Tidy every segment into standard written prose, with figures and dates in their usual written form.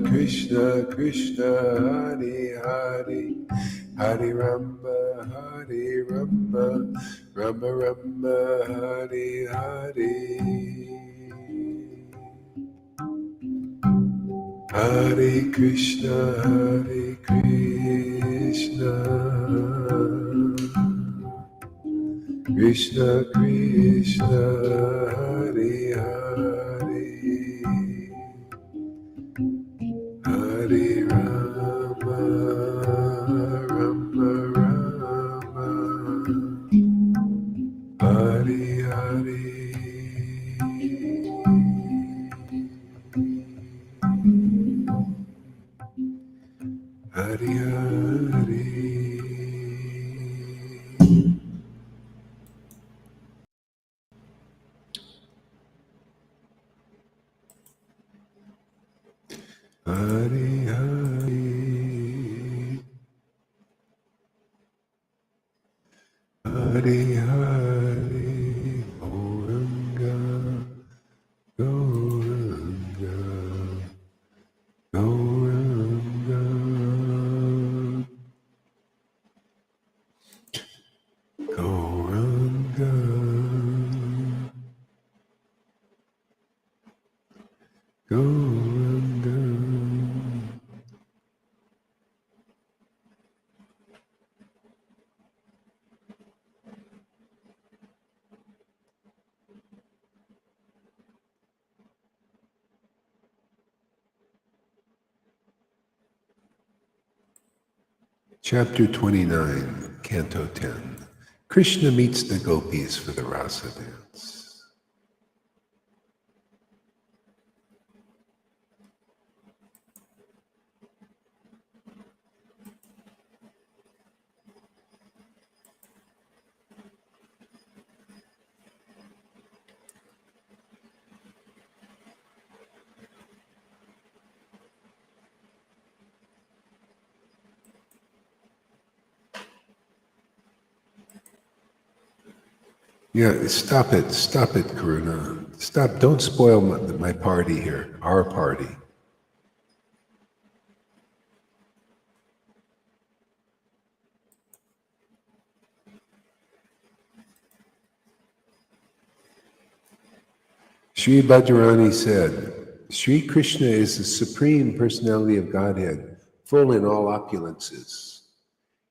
Krishna Krishna, Hare Hare, Hare Rama, Hare Rama, Rama Rama, Hare Hare. Hare Krishna, Krishna Krishna, Hare Hare, Hare Rama, Rama Rama, Hare Hare. Hare Hare. Hare Hare. Hare Hare. Gauranga, Gauranga, Gauranga. Gauranga, Gauranga. Chapter 29, Canto 10. Krishna meets the gopis for the rasa dance. Yeah, stop it, Karuna. Stop, don't spoil my party here, our party. Sri Bhadrani said, Sri Krishna is the Supreme Personality of Godhead, full in all opulences.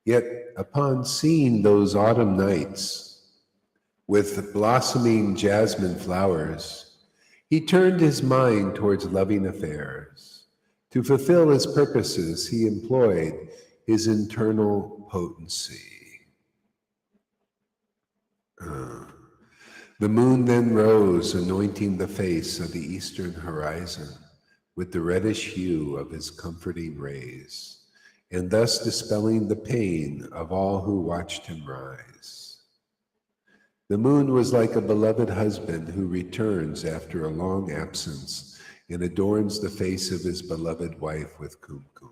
Yet upon seeing those autumn nights with blossoming jasmine flowers, he turned his mind towards loving affairs. To fulfill his purposes, he employed his internal potency. The moon then rose, anointing the face of the eastern horizon with the reddish hue of his comforting rays, and thus dispelling the pain of all who watched him rise. The moon was like a beloved husband who returns after a long absence and adorns the face of his beloved wife with kumkum.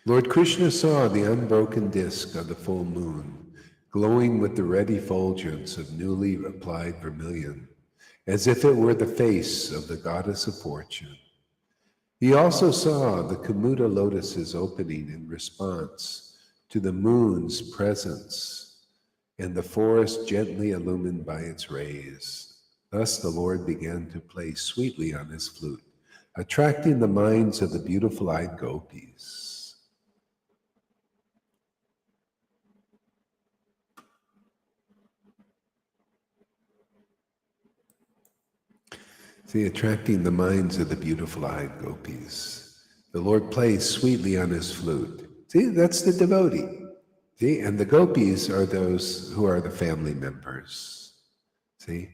Lord Krishna saw the unbroken disk of the full moon, glowing with the red effulgence of newly applied vermilion, as if it were the face of the goddess of fortune. He also saw the Kumuda lotuses opening in response to the moon's presence, and the forest gently illumined by its rays. Thus the Lord began to play sweetly on his flute, attracting the minds of the beautiful-eyed gopis. See, attracting the minds of the beautiful-eyed gopis. The Lord plays sweetly on his flute. See, that's the devotee. See, and the gopis are those who are the family members. See,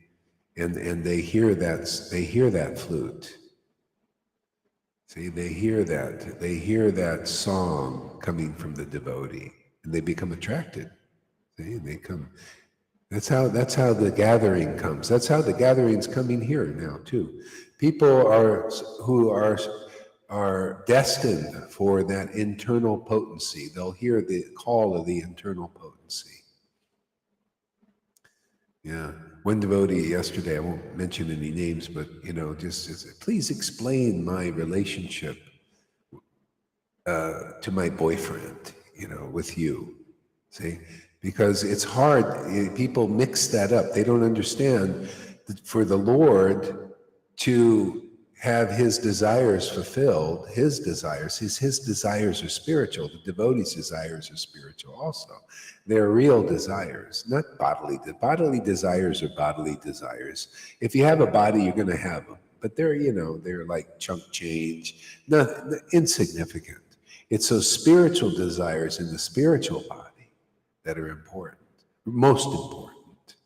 and they hear that flute. See, they hear that song coming from the devotee, and they become attracted. See, they come. That's how the gathering comes. That's how the gathering's coming here now too. People who are are destined for that internal potency. They'll hear the call of the internal potency. Yeah. One devotee yesterday, I won't mention any names, but just please explain my relationship to my boyfriend, with you. See, because it's hard. People mix that up. They don't understand that for the Lord to have his desires fulfilled, his desires are spiritual. The devotee's desires are spiritual also. They're real desires, not bodily. The bodily desires are bodily desires. If you have a body, you're going to have them. But they're like chunk change, nothing insignificant. It's those spiritual desires in the spiritual body that are important, most important.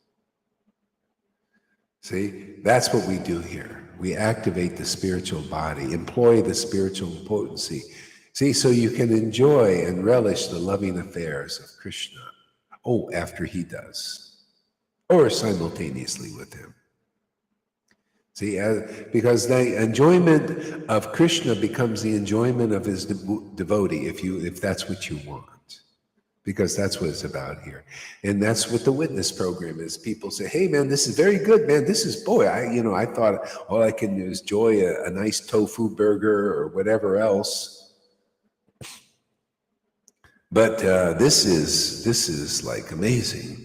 See, that's what we do here. We activate the spiritual body, employ the spiritual potency. See, so you can enjoy and relish the loving affairs of Krishna. Oh, after he does, or simultaneously with him. See, because the enjoyment of Krishna becomes the enjoyment of his devotee, if that's what you want. Because that's what it's about here. And that's what the witness program is. People say, hey man, this is very good, man. This is, boy, I thought all I can do is enjoy a nice tofu burger or whatever else. But this is like amazing.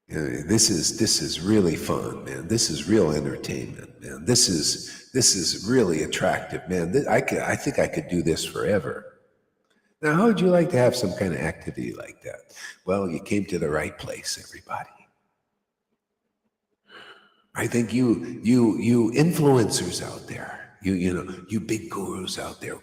This is really fun, man. This is real entertainment, man. This is really attractive, man. I think I could do this forever. Now, how would you like to have some kind of activity like that? Well, you came to the right place, everybody. I think you influencers out there, you big gurus out there,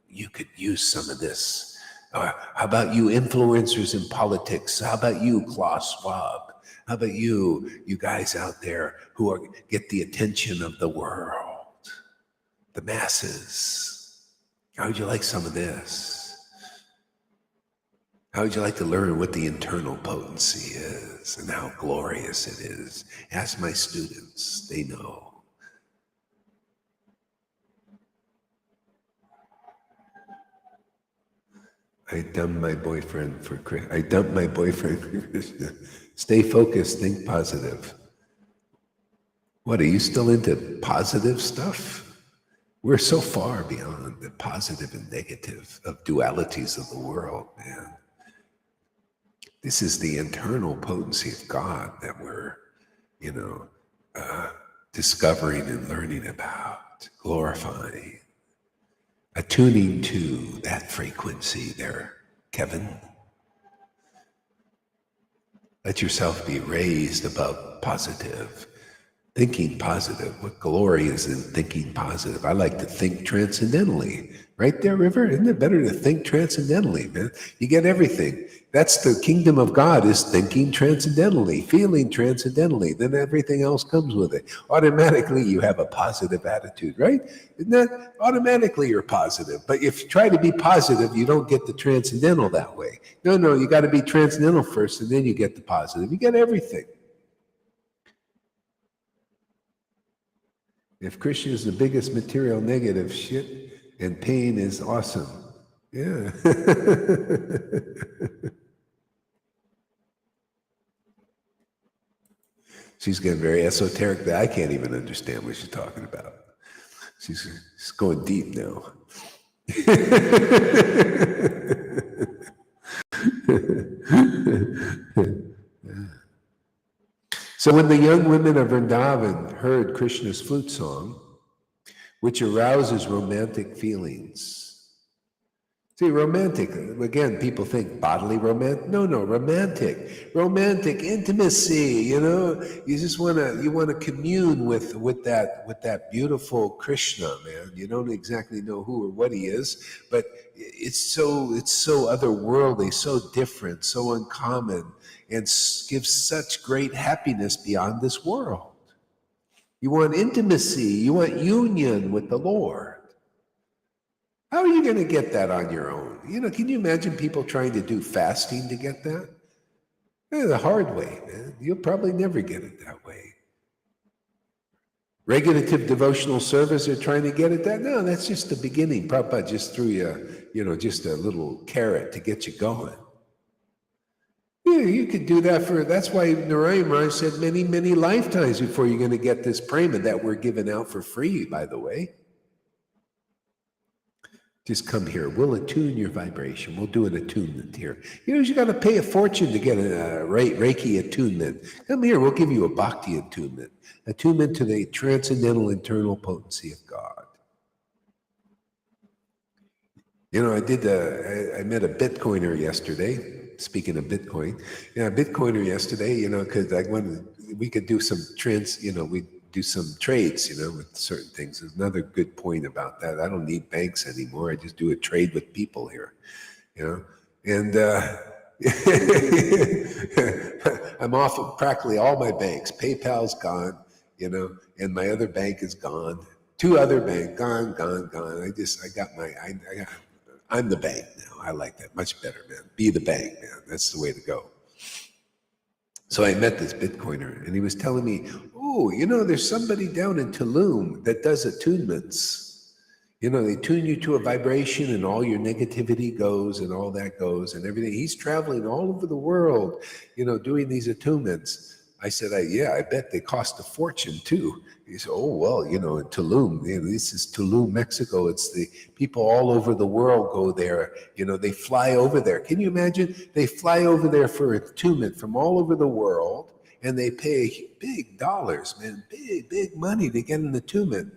you could use some of this. How about you influencers in politics? How about you, Klaus Schwab? How about you guys out there who get the attention of the world, the masses? How would you like some of this? How would you like to learn what the internal potency is and how glorious it is? Ask my students, they know. I dumped my boyfriend for Krishna. Stay focused, think positive. What, are you still into positive stuff? We're so far beyond the positive and negative of dualities of the world, man. This is the internal potency of God that we're, discovering and learning about, glorifying, attuning to that frequency there, Kevin. Let yourself be raised above positive, thinking positive. What glory is in thinking positive? I like to think transcendentally. Right there, River? Isn't it better to think transcendentally, man? You get everything. That's the kingdom of God, is thinking transcendentally, feeling transcendentally. Then everything else comes with it. Automatically, you have a positive attitude, right? Isn't that? Automatically, you're positive. But if you try to be positive, you don't get the transcendental that way. No, you got to be transcendental first, and then you get the positive. You get everything. If Krishna is the biggest material negative, shit and pain is awesome. Yeah. She's getting very esoteric that I can't even understand what she's talking about. She's going deep now. So when the young women of Vrindavan heard Krishna's flute song, which arouses romantic feelings. See, romantic, again, people think bodily romantic. No, romantic intimacy, you just want to commune with that beautiful Krishna, man. You don't exactly know who or what he is, but it's so otherworldly, so different, so uncommon, and gives such great happiness beyond this world. You want intimacy, you want union with the Lord. How are you going to get that on your own? Can you imagine people trying to do fasting to get that? The hard way, man. You'll probably never get it that way. regulative devotional service, they're trying to get at that. No, that's just the beginning. Prabhupada just threw you, just a little carrot to get you going. Yeah, you could do that that's why Narayan Raj said many, many lifetimes before you're going to get this prema that we're giving out for free, by the way. Just come here. We'll attune your vibration. We'll do an attunement here. You got to pay a fortune to get a Reiki attunement. Come here. We'll give you a Bhakti attunement. Attunement to the transcendental internal potency of God. I met a Bitcoiner yesterday. Speaking of Bitcoin, Bitcoiner yesterday, because we could do some we do some trades, with certain things. There's another good point about that. I don't need banks anymore. I just do a trade with people here, and I'm off of practically all my banks. PayPal's gone, and my other bank is gone. 2 other banks gone. I'm the bank now. I like that much better, man. Be the bank, man. That's the way to go. So I met this Bitcoiner, and he was telling me, there's somebody down in Tulum that does attunements. They tune you to a vibration, and all your negativity goes, and all that goes, and everything. He's traveling all over the world, doing these attunements. I said, I bet they cost a fortune too. He said, in Tulum, this is Tulum, Mexico. It's the people all over the world go there. They fly over there. Can you imagine? They fly over there for attunement from all over the world, and they pay big dollars, man, big money to get an attunement.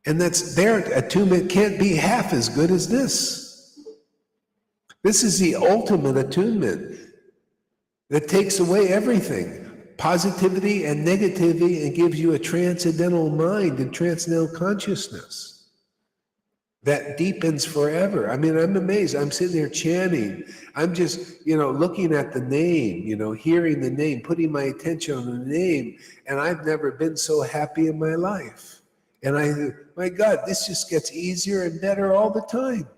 And their attunement can't be half as good as this. This is the ultimate attunement that takes away everything. Positivity and negativity, and gives you a transcendental mind and transcendental consciousness that deepens forever. I mean, I'm amazed. I'm sitting there chanting. I'm just, looking at the name, hearing the name, putting my attention on the name, and I've never been so happy in my life. And my God, this just gets easier and better all the time.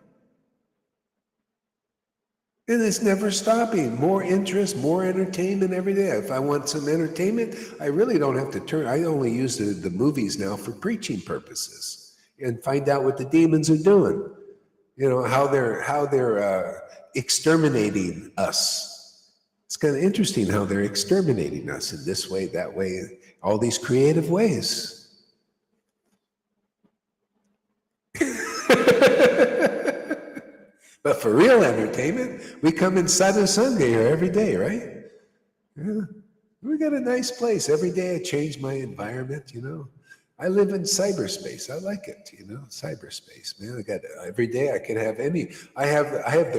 And it's never stopping. More interest, more entertainment every day. If I want some entertainment, I really don't have to turn. I only use the movies now for preaching purposes and find out what the demons are doing. How they're exterminating us. It's kind of interesting how they're exterminating us in this way, that way, all these creative ways. But for real entertainment, we come in Satsanga here every day, right? Yeah. We got a nice place. Every day I change my environment, I live in cyberspace. I like it, cyberspace, man. I got every day I can have I have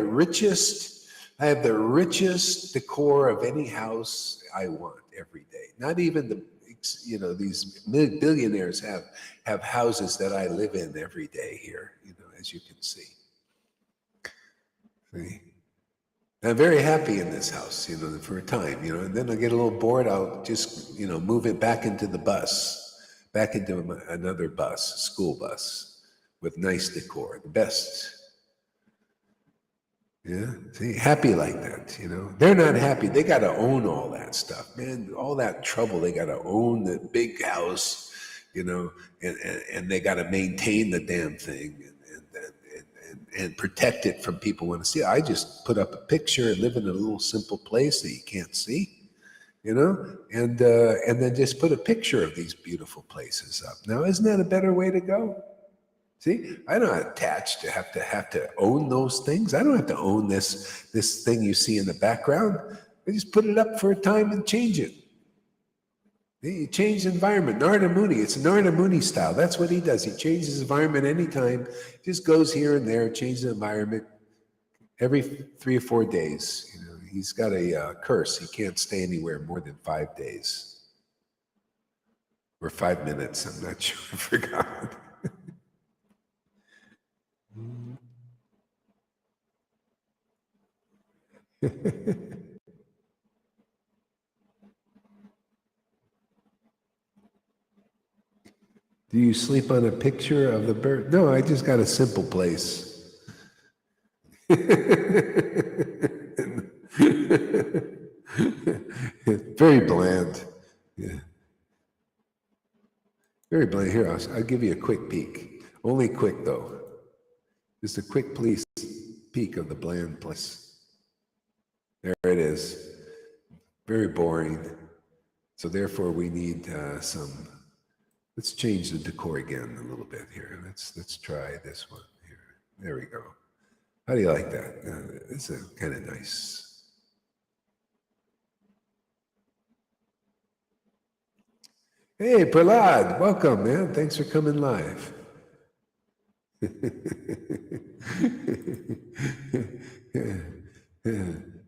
the richest decor of any house I want every day. Not even these billionaires have houses that I live in every day here, as you can see. I'm very happy in this house, for a time, and then I get a little bored. I'll just, move it back into the bus, back into another bus, school bus with nice decor, the best. Yeah, see, happy like that, They're not happy. They got to own all that stuff, man. All that trouble. They got to own the big house, and they got to maintain the damn thing. And protect it from people when to see it. I just put up a picture and live in a little simple place that you can't see, and then just put a picture of these beautiful places up. Now, isn't that a better way to go? See, I'm not attached to have to own those things. I don't have to own this thing you see in the background. I just put it up for a time and change it. You change the environment. Narada Muni, it's Narada Muni style. That's what he does. He changes his environment anytime. Just goes here and there, changes the environment every 3 or 4 days. He's got a curse. He can't stay anywhere more than 5 days. Or 5 minutes, I'm not sure. I forgot. Do you sleep on a picture of the bird? No, I just got a simple place. Very bland. Yeah. very bland. Here, I'll give you a quick peek. Only quick, though. Just a quick peek of the bland place. There it is. Very boring. So therefore, we need some. Let's change the decor again a little bit here. Let's try this one here. There we go. How do you like that? It's a kind of nice. Hey, Prahlad, welcome, man. Thanks for coming live.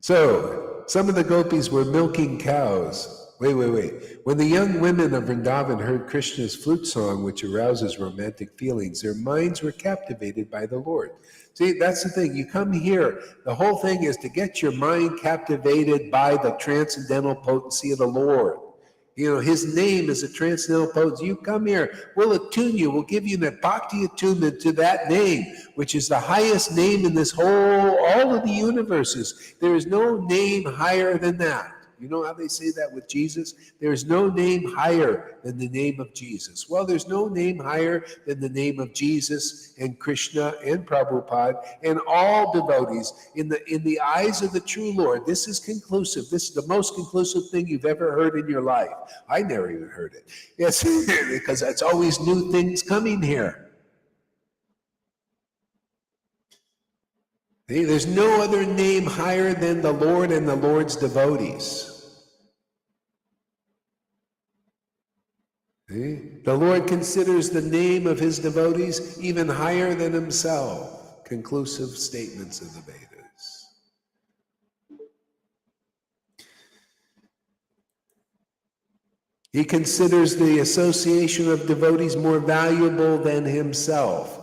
So, some of the gopis were milking cows. Wait. When the young women of Vrindavan heard Krishna's flute song, which arouses romantic feelings, their minds were captivated by the Lord. See, that's the thing. You come here, the whole thing is to get your mind captivated by the transcendental potency of the Lord. You know, his name is a transcendental potency. You come here, we'll attune you, we'll give you an bhakti attunement to that name, which is the highest name in this all of the universes. There is no name higher than that. You know how they say that with Jesus? There is no name higher than the name of Jesus. Well, there's no name higher than the name of Jesus and Krishna and Prabhupada and all devotees in the eyes of the true Lord. This is conclusive. This is the most conclusive thing you've ever heard in your life. I never even heard it. Yes, because that's always new things coming here. There's no other name higher than the Lord and the Lord's devotees. The Lord considers the name of his devotees even higher than himself. Conclusive statements of the Vedas. He considers the association of devotees more valuable than himself.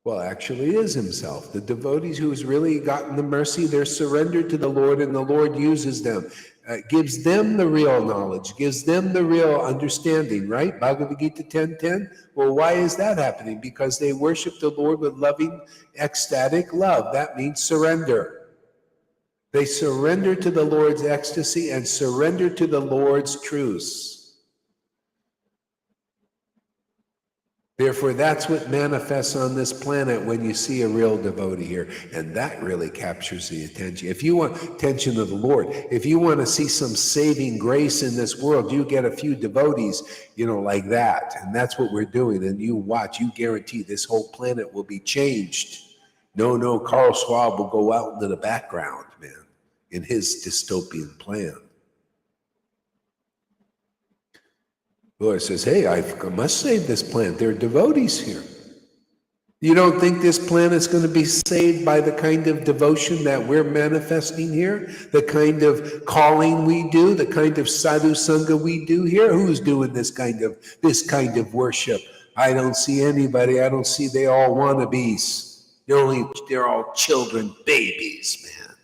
Well, actually it is himself. The devotees who has really gotten the mercy, they're surrendered to the Lord, and the Lord uses them, gives them the real knowledge, gives them the real understanding, right? Bhagavad Gita 10:10. Well, why is that happening? Because they worship the Lord with loving, ecstatic love. That means surrender. They surrender to the Lord's ecstasy and surrender to the Lord's truths. Therefore, that's what manifests on this planet when you see a real devotee here. And that really captures the attention. If you want attention of the Lord, if you want to see some saving grace in this world, you get a few devotees, like that. And that's what we're doing. And you watch, you guarantee this whole planet will be changed. No, Carl Schwab will go out into the background, man, in his dystopian plan. The Lord says, hey, I must save this planet. There are devotees here. You don't think this planet's going to be saved by the kind of devotion that we're manifesting here? The kind of calling we do, the kind of sadhu sangha we do here? Who's doing this kind of worship? I don't see anybody. I don't see, they all wannabes. They're all children, babies, man.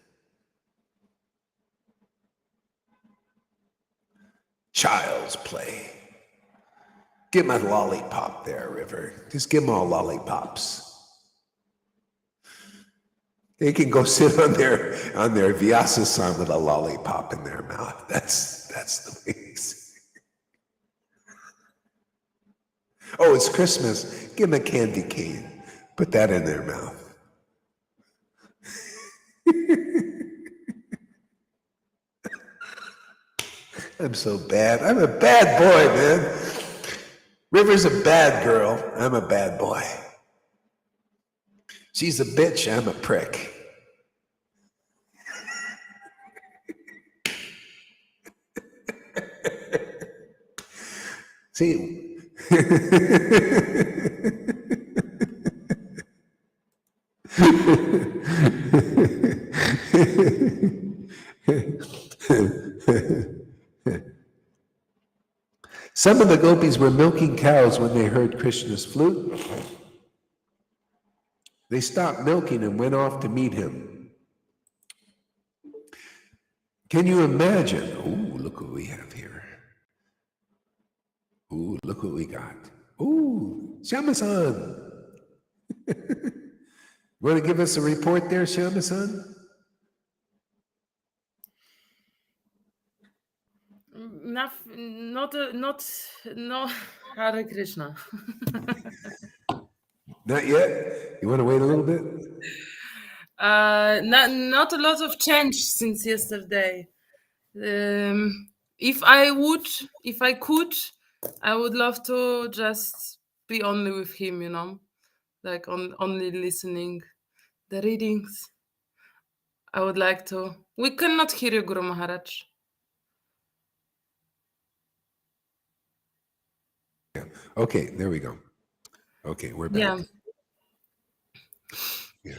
Child's play. Give them a lollipop there, River. Just give them all lollipops. They can go sit on their Vyasa-san with a lollipop in their mouth. That's the way it is. Oh, it's Christmas. Give them a candy cane. Put that in their mouth. I'm so bad. I'm a bad boy, man. River's a bad girl. I'm a bad boy. She's a bitch. I'm a prick. See? Some of the gopis were milking cows when they heard Krishna's flute. They stopped milking and went off to meet him. Can you imagine? Oh, look what we have here. Oh, look what we got. Oh, Shama-san. Want to give us a report there, Shama-san? No. Hare Krishna. Not yet? You want to wait a little bit? Not a lot of change since yesterday. If I could, I would love to just be only with him, like only listening the readings. I would like to. We cannot hear you, Guru Maharaj. Yeah. Okay, there we go. Okay, we're back. Yeah.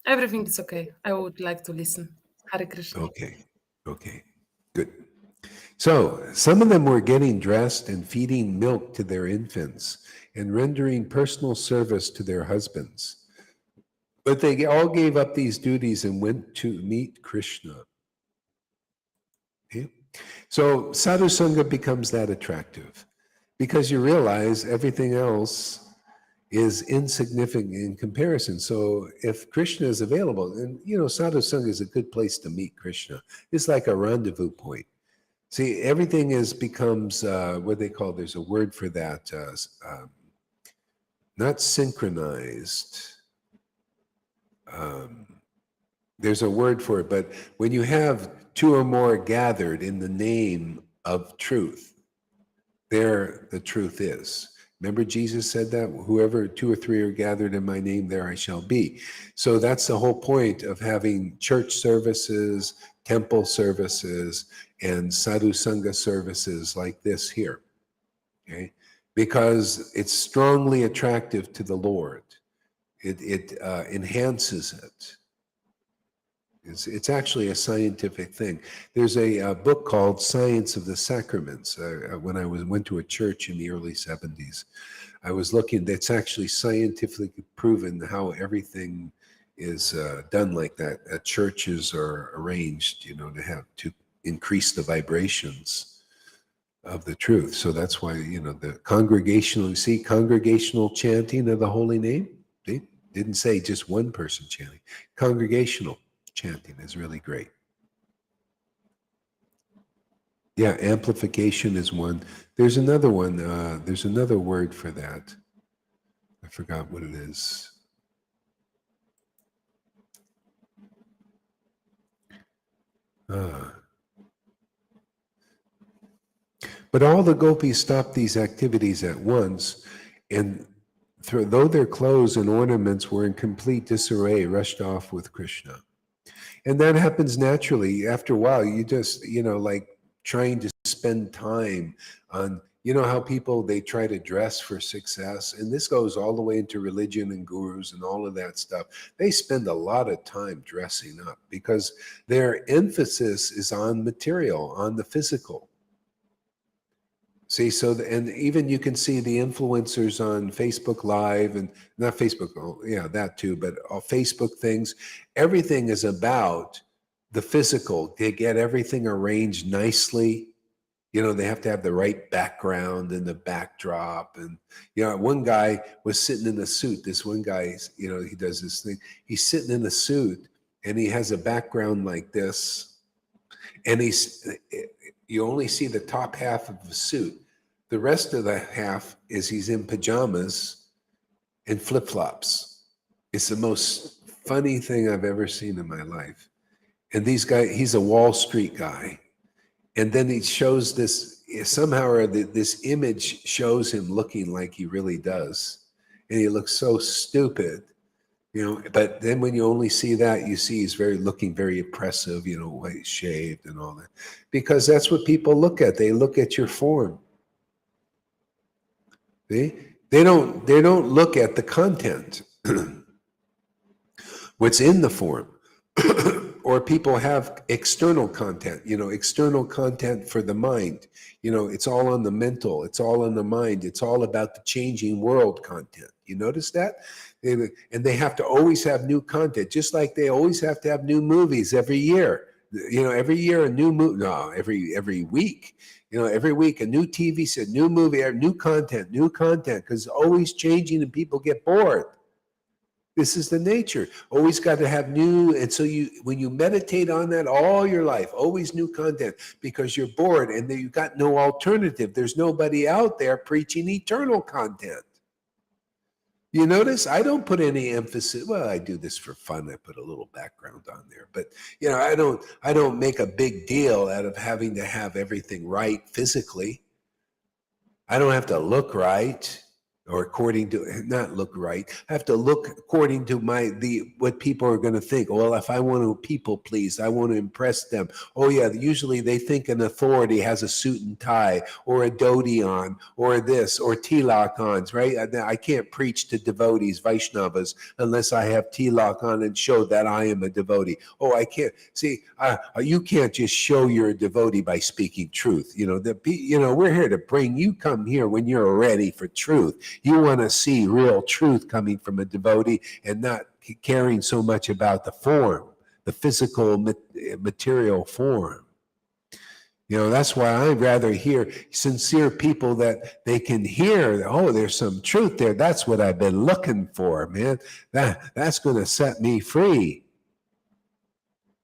Everything is okay. I would like to listen. Hare Krishna. Okay, good. So, some of them were getting dressed and feeding milk to their infants and rendering personal service to their husbands. But they all gave up these duties and went to meet Krishna. Okay? So, Sadhu Sangha becomes that attractive because you realize everything else is insignificant in comparison. So if Krishna is available, and Sadhu Sangha is a good place to meet Krishna. It's like a rendezvous point. See, everything becomes what they call, there's a word for that, not synchronized. There's a word for it, but when you have two or more gathered in the name of truth, there the truth is. Remember Jesus said that? Whoever two or three are gathered in my name, there I shall be. So that's the whole point of having church services, temple services, and sadhu sangha services like this here. Okay? Because it's strongly attractive to the Lord. It enhances it. It's actually a scientific thing. There's a book called Science of the Sacraments. When I went to a church in the early 70s, I was looking, that's actually scientifically proven how everything is done like that. Churches are arranged, to increase the vibrations of the truth. So that's why, the congregational chanting of the holy name. They didn't say just one person chanting. Congregational chanting is really great. Yeah, amplification is one. There's another one. There's another word for that. I forgot what it is. But all the gopis stopped these activities at once, and though their clothes and ornaments were in complete disarray, rushed off with Krishna. And that happens naturally. After a while, you just, like trying to spend time on, how people, they try to dress for success. And this goes all the way into religion and gurus and all of that stuff. They spend a lot of time dressing up because their emphasis is on material, on the physical. See, and even you can see the influencers on Facebook Live, and not Facebook, that too, but Facebook things. Everything is about the physical. They get everything arranged nicely. They have to have the right background and the backdrop. And, one guy was sitting in a suit. This one guy, he does this thing. He's sitting in a suit and he has a background like this. And you only see the top half of the suit. The rest of the half is he's in pajamas and flip-flops. It's the most funny thing I've ever seen in my life. And he's a Wall Street guy. And then he shows this, somehow or this image shows him looking like he really does. And he looks so stupid. But then when you only see that, you see he's looking very oppressive, white shaved and all that. Because that's what people look at. They look at your form. See? They don't look at the content. What's in the form. Or people have external content, external content for the mind. It's all on the mental, it's all on the mind, it's all about the changing world content. You notice that? And they have to always have new content, just like they always have to have new movies every year. Every year a new movie, no, every week. Every week a new TV set, new movie, new content, because it's always changing and people get bored. This is the nature. Always got to have new. And so when you meditate on that all your life, always new content, because you're bored and you got no alternative. There's nobody out there preaching eternal content. You notice I don't put any emphasis. Well, I do this for fun. I put a little background on there, but I don't make a big deal out of having to have everything right physically. I don't have to look right, or according to, not look right. I have to look according to what people are going to think. Well, if I want to people please, I want to impress them. Oh yeah, usually they think an authority has a suit and tie, or a dhoti on, or this, or tilak on, right? I can't preach to devotees, Vaishnavas, unless I have tilak on and show that I am a devotee. Oh, I can't see. You can't just show you're a devotee by speaking truth. We're here to bring you. Come here when you're ready for truth. You want to see real truth coming from a devotee, and not caring so much about the form, the physical material form. That's why I'd rather hear sincere people that they can hear, oh, there's some truth there. That's what I've been looking for, man. That's going to set me free.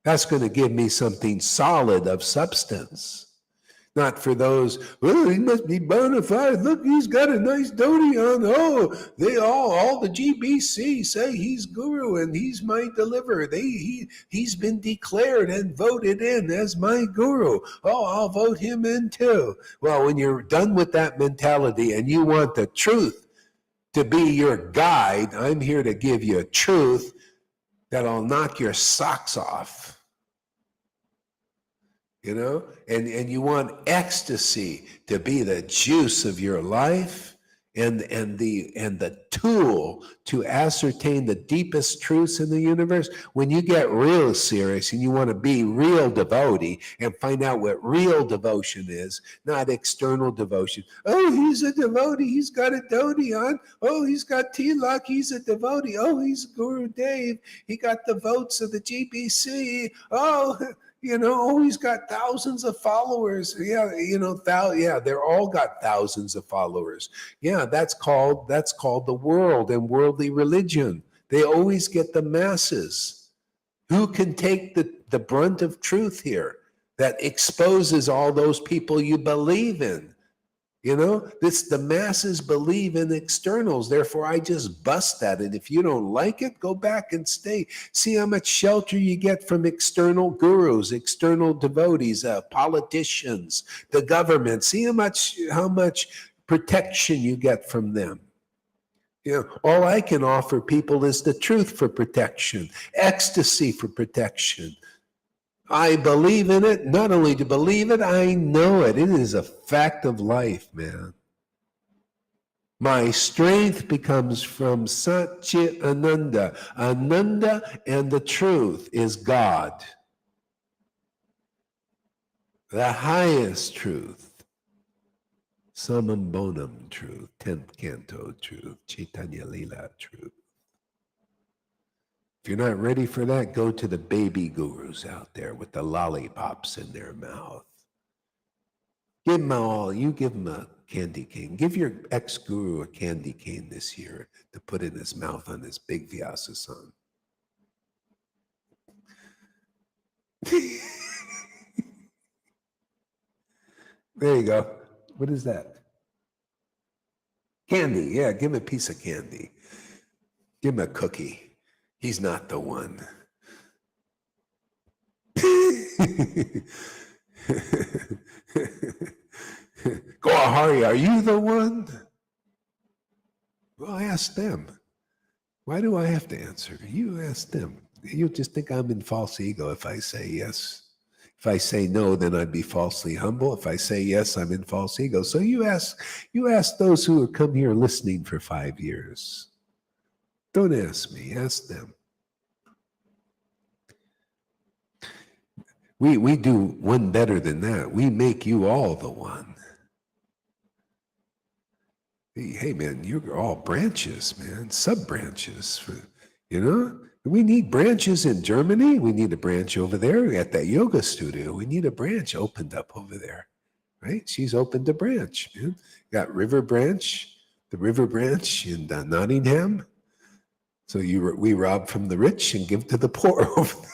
That's going to give me something solid of substance. Not for those, well, he must be bona fide. Look, he's got a nice dhoti on. Oh, they all the GBC say he's guru and he's my deliverer. He's been declared and voted in as my guru. Oh, I'll vote him in too. Well, when you're done with that mentality and you want the truth to be your guide, I'm here to give you a truth that'll knock your socks off. And you want ecstasy to be the juice of your life and the tool to ascertain the deepest truths in the universe. When you get real serious and you want to be real devotee and find out what real devotion is, not external devotion. Oh, he's a devotee. He's got a dhoti on. Oh, he's got tilak. He's a devotee. Oh, he's Guru Dev. He got the votes of the GBC. Oh, he's got thousands of followers. Yeah, they're all got thousands of followers. Yeah, that's called the world and worldly religion. They always get the masses. Who can take the brunt of truth here that exposes all those people you believe in? The masses believe in externals. Therefore, I just bust that. And if you don't like it, go back and stay. See how much shelter you get from external gurus, external devotees, politicians, the government. See how much protection you get from them. All I can offer people is the truth for protection, ecstasy for protection. I believe in it. Not only to believe it, I know it. It is a fact of life, man. My strength becomes from Satchit Ananda. Ananda and the truth is God. The highest truth. Samam Bonam truth. 10th canto truth. Chaitanya Lila truth. If you're not ready for that, go to the baby gurus out there with the lollipops in their mouth. Give them a candy cane. Give your ex-guru a candy cane this year to put in his mouth on his big Vyasa-san. There you go. What is that? Candy. Yeah, give him a piece of candy. Give him a cookie. He's not the one. Goahari, are you the one? Well, ask them. Why do I have to answer? You ask them. You just think I'm in false ego if I say yes. If I say no, then I'd be falsely humble. If I say yes, I'm in false ego. So you ask those who have come here listening for 5 years. Don't ask me, ask them. We do one better than that. We make you all the one. Hey man, you're all branches, man, sub-branches. We need branches in Germany. We need a branch over there at that yoga studio. We need a branch opened up over there, right? She's opened a branch, man. Got the river branch in Nottingham. So we rob from the rich and give to the poor over there.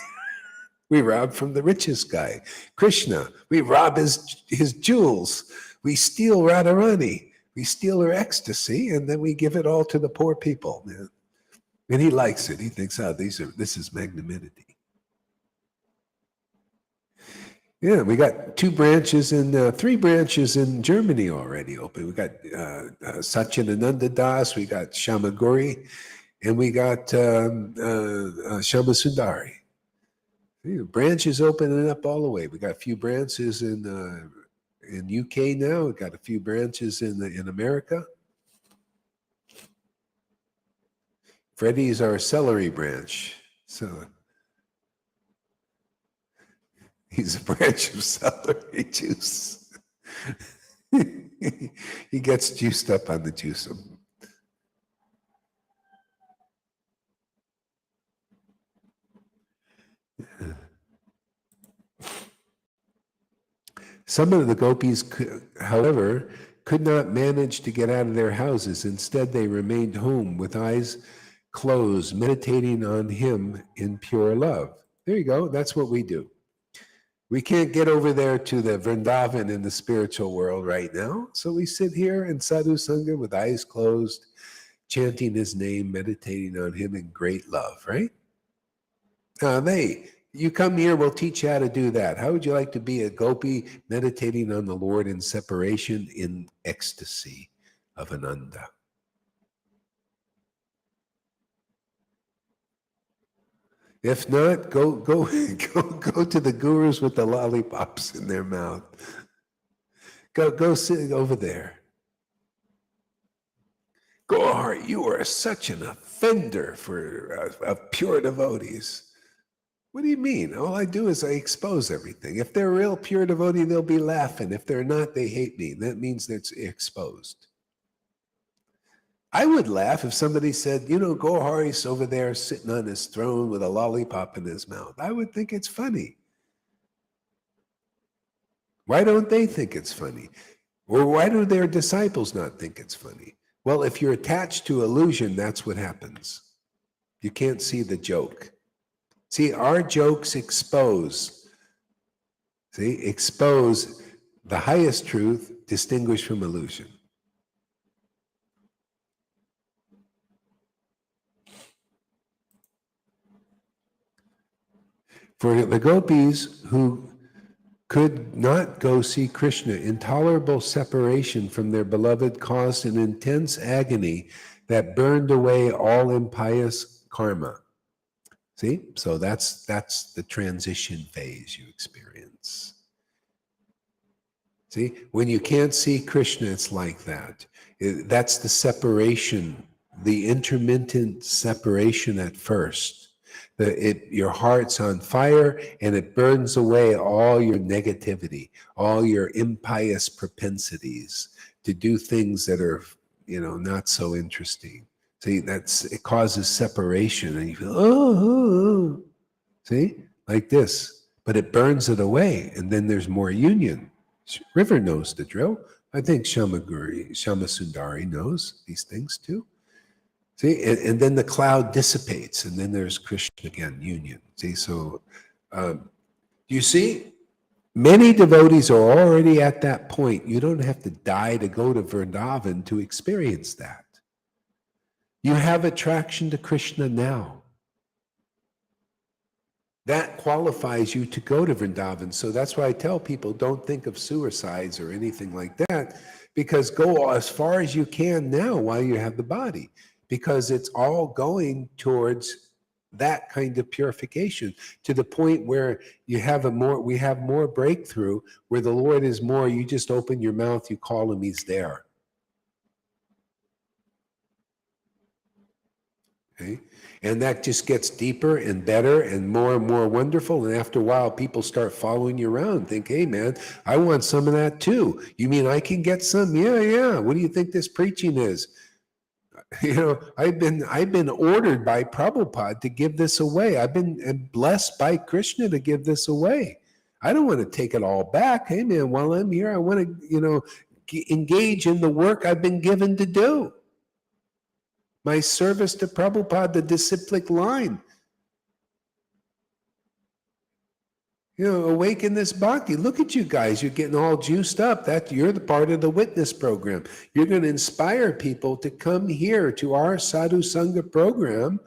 We rob from the richest guy, Krishna. We rob his jewels. We steal Radharani. We steal her ecstasy, and then we give it all to the poor people. Yeah. And he likes it. He thinks, this is magnanimity. Yeah, we got 3 branches in Germany already open. We got Satchidananda Das, we got Shamaguri, and we got Shamasundari. Branches opening up all the way. We got a few branches in UK now. We got a few branches in America. Freddie's our celery branch, so he's a branch of celery juice. He gets juiced up on the juice. Some of the gopis, however, could not manage to get out of their houses. Instead, they remained home with eyes closed, meditating on him in pure love. There you go. That's what we do. We can't get over there to the Vrindavan in the spiritual world right now. So we sit here in Sadhu Sangha with eyes closed, chanting his name, meditating on him in great love, right? You come here, we'll teach you how to do that. How would you like to be a gopi meditating on the Lord in separation, in ecstasy of Ananda? If not, go to the gurus with the lollipops in their mouth. Go sit over there. Gohar, you are such an offender of pure devotees. What do you mean? All I do is I expose everything. If they're a real pure devotee, they'll be laughing. If they're not, they hate me. That means that's exposed. I would laugh if somebody said, Gohari's over there sitting on his throne with a lollipop in his mouth. I would think it's funny. Why don't they think it's funny? Or why do their disciples not think it's funny? Well, if you're attached to illusion, that's what happens. You can't see the joke. See, our jokes expose the highest truth distinguished from illusion. For the gopis who could not go see Krishna, intolerable separation from their beloved caused an intense agony that burned away all impious karma. See? So that's the transition phase you experience. See? When you can't see Krishna, it's like that. That's the separation, the intermittent separation at first. Your heart's on fire and it burns away all your negativity, all your impious propensities to do things that are, not so interesting. See, it causes separation and you feel, oh, see, like this. But it burns it away and then there's more union. River knows the drill. I think Shamasundari knows these things too. See, and then the cloud dissipates, and then there's Krishna again, union. See, so you see, many devotees are already at that point. You don't have to die to go to Vrindavan to experience that. You have attraction to Krishna now. That qualifies you to go to Vrindavan. So that's why I tell people, don't think of suicides or anything like that, because go as far as you can now while you have the body. Because it's all going towards that kind of purification, to the point where we have more breakthrough, where the Lord is more, you just open your mouth, you call him, he's there. Okay? And that just gets deeper and better and more wonderful. And after a while, people start following you around and think, hey man, I want some of that too. You mean I can get some? Yeah. What do you think this preaching is? I've been ordered by Prabhupada to give this away. I've been blessed by Krishna to give this away. I don't want to take it all back. Hey man, while I'm here, I want to, engage in the work I've been given to do. My service to Prabhupada, the disciplic line. Awaken this bhakti. Look at you guys. You're getting all juiced up. You're the part of the witness program. You're going to inspire people to come here to our Sadhu Sangha program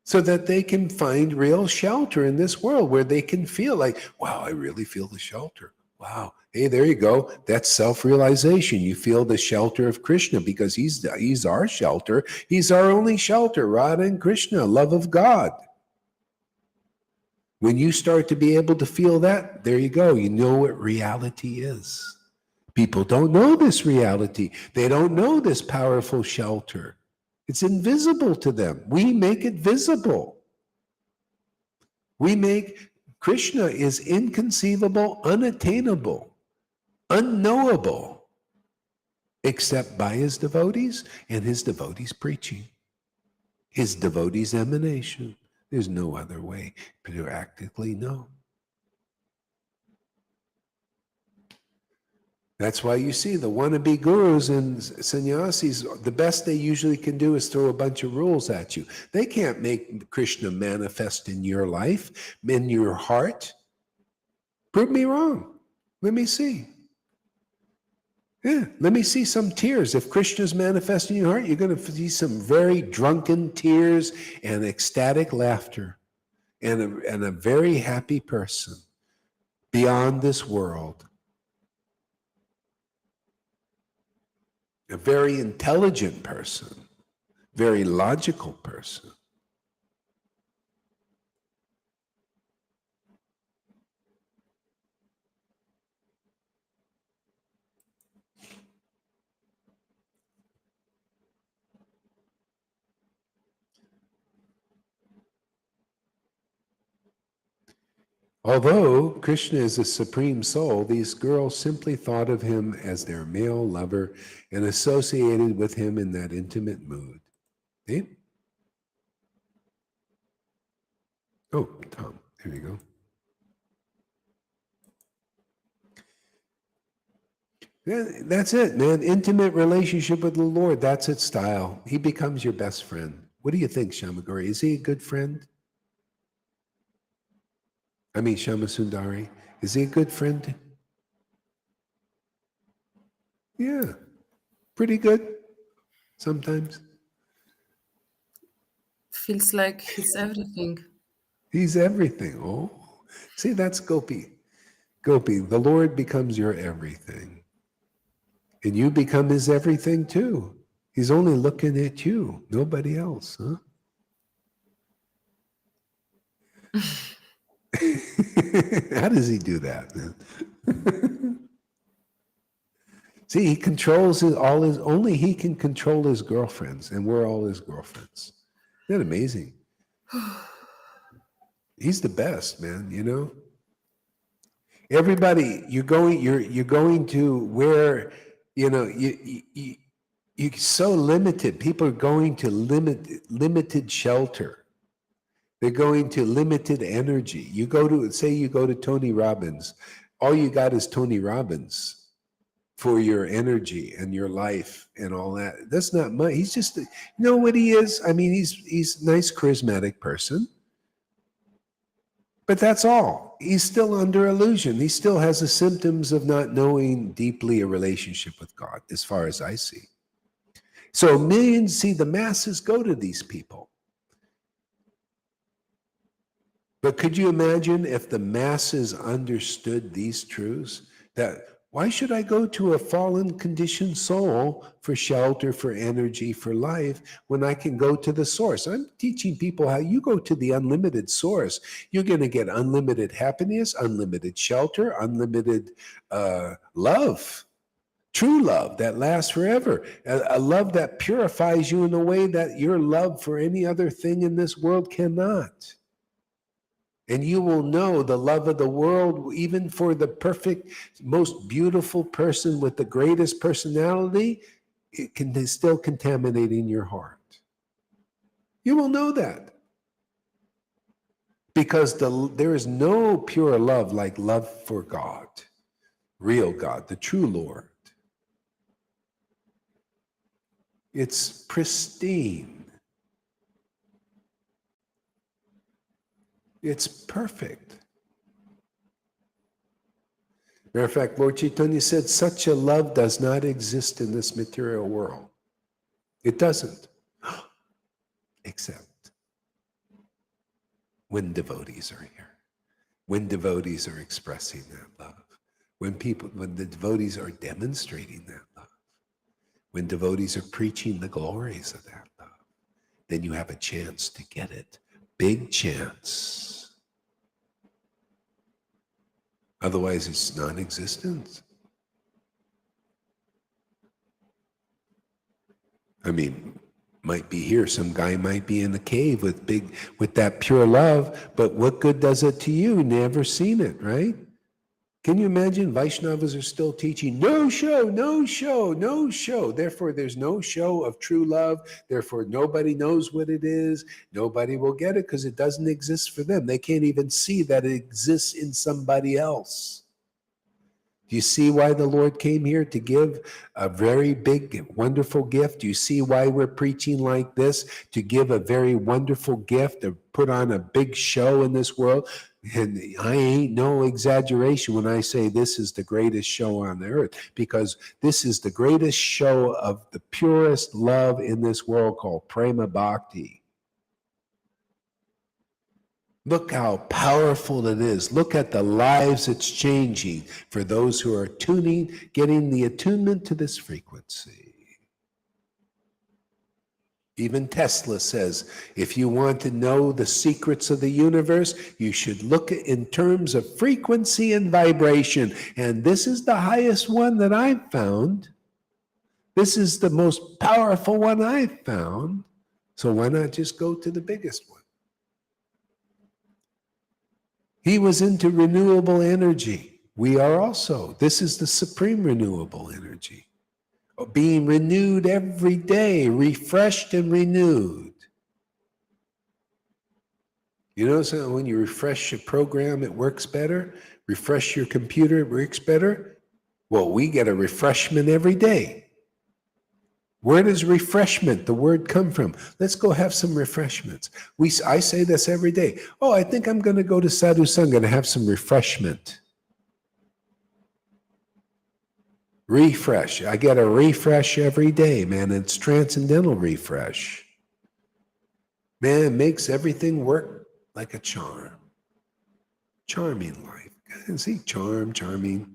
so that they can find real shelter in this world where they can feel like, wow, I really feel the shelter. Wow. Hey, there you go. That's self-realization. You feel the shelter of Krishna because he's our shelter. He's our only shelter, Radha and Krishna, love of God. When you start to be able to feel that, there you go. You know what reality is. People don't know this reality. They don't know this powerful shelter. It's invisible to them. We make it visible. Krishna is inconceivable, unattainable, unknowable, except by his devotees and his devotees preaching, his devotees emanation. There's no other way to practically know. That's why you see the wannabe gurus and sannyasis, the best they usually can do is throw a bunch of rules at you. They can't make Krishna manifest in your life, in your heart. Prove me wrong. Let me see. Yeah, let me see some tears. If Krishna's manifesting in your heart, you're going to see some very drunken tears and ecstatic laughter and a very happy person beyond this world. A very intelligent person, very logical person. Although Krishna is a supreme soul, these girls simply thought of him as their male lover and associated with him in that intimate mood. See? Oh, Tom, here you go. Yeah, that's it, man. Intimate relationship with the Lord. That's its style. He becomes your best friend. What do you think, Shamagori? Is he a good friend? I mean, Shamasundari. Is he a good friend? Yeah, pretty good sometimes. Feels like he's everything. He's everything. Oh, see, that's Gopi. Gopi, the Lord becomes your everything. And you become his everything too. He's only looking at you, nobody else, huh? How does he do that, man? See, he controls only he can control his girlfriends, and we're all his girlfriends. Isn't that amazing? He's the best, man, you know? Everybody, you're going to where, you're so limited. People are going to limited shelter. They're going to limited energy. You go to Tony Robbins. All you got is Tony Robbins for your energy and your life and all that. That's not much. He's just, you know what he is? I mean, he's a nice, charismatic person. But that's all. He's still under illusion. He still has the symptoms of not knowing deeply a relationship with God, as far as I see. So millions, the masses go to these people. But could you imagine if the masses understood these truths? That why should I go to a fallen, conditioned soul for shelter, for energy, for life, when I can go to the source? I'm teaching people how you go to the unlimited source. You're going to get unlimited happiness, unlimited shelter, unlimited love, true love that lasts forever, a love that purifies you in a way that your love for any other thing in this world cannot. And you will know the love of the world, even for the perfect, most beautiful person with the greatest personality, is still contaminating your heart. You will know that. Because there is no pure love like love for God, real God, the true Lord. It's pristine. It's perfect. Matter of fact, Lord Caitanya said, such a love does not exist in this material world. It doesn't. Except when devotees are here, when devotees are expressing that love, when the devotees are demonstrating that love, when devotees are preaching the glories of that love, then you have a chance to get it. Big chance. Otherwise, it's non-existent. I mean, might be here. Some guy might be in the cave with that pure love, but what good does it to you? Never seen it, right? Can you imagine Vaishnavas are still teaching no show, no show, no show. Therefore, there's no show of true love. Therefore, nobody knows what it is. Nobody will get it because it doesn't exist for them. They can't even see that it exists in somebody else. Do you see why the Lord came here to give a very big, wonderful gift? Do you see why we're preaching like this? To give a very wonderful gift, to put on a big show in this world? And I ain't no exaggeration when I say this is the greatest show on the earth, because this is the greatest show of the purest love in this world called Prema Bhakti. Look how powerful it is. Look at the lives it's changing for those who are getting the attunement to this frequency. Even Tesla says, if you want to know the secrets of the universe, you should look in terms of frequency and vibration. And this is the highest one that I've found. This is the most powerful one I've found. So why not just go to the biggest one? He was into renewable energy. We are also. This is the supreme renewable energy. Being renewed every day, refreshed and renewed. You know, so when you refresh your program, it works better. Refresh your computer, it works better. Well, we get a refreshment every day. Where does refreshment, the word, come from? Let's go have some refreshments. I say this every day. Oh, I think I'm going to go to Sadhu Sangha to have some refreshment. Refresh. I get a refresh every day, man. It's transcendental refresh. Man, it makes everything work like a charm. Charming life. See, charming.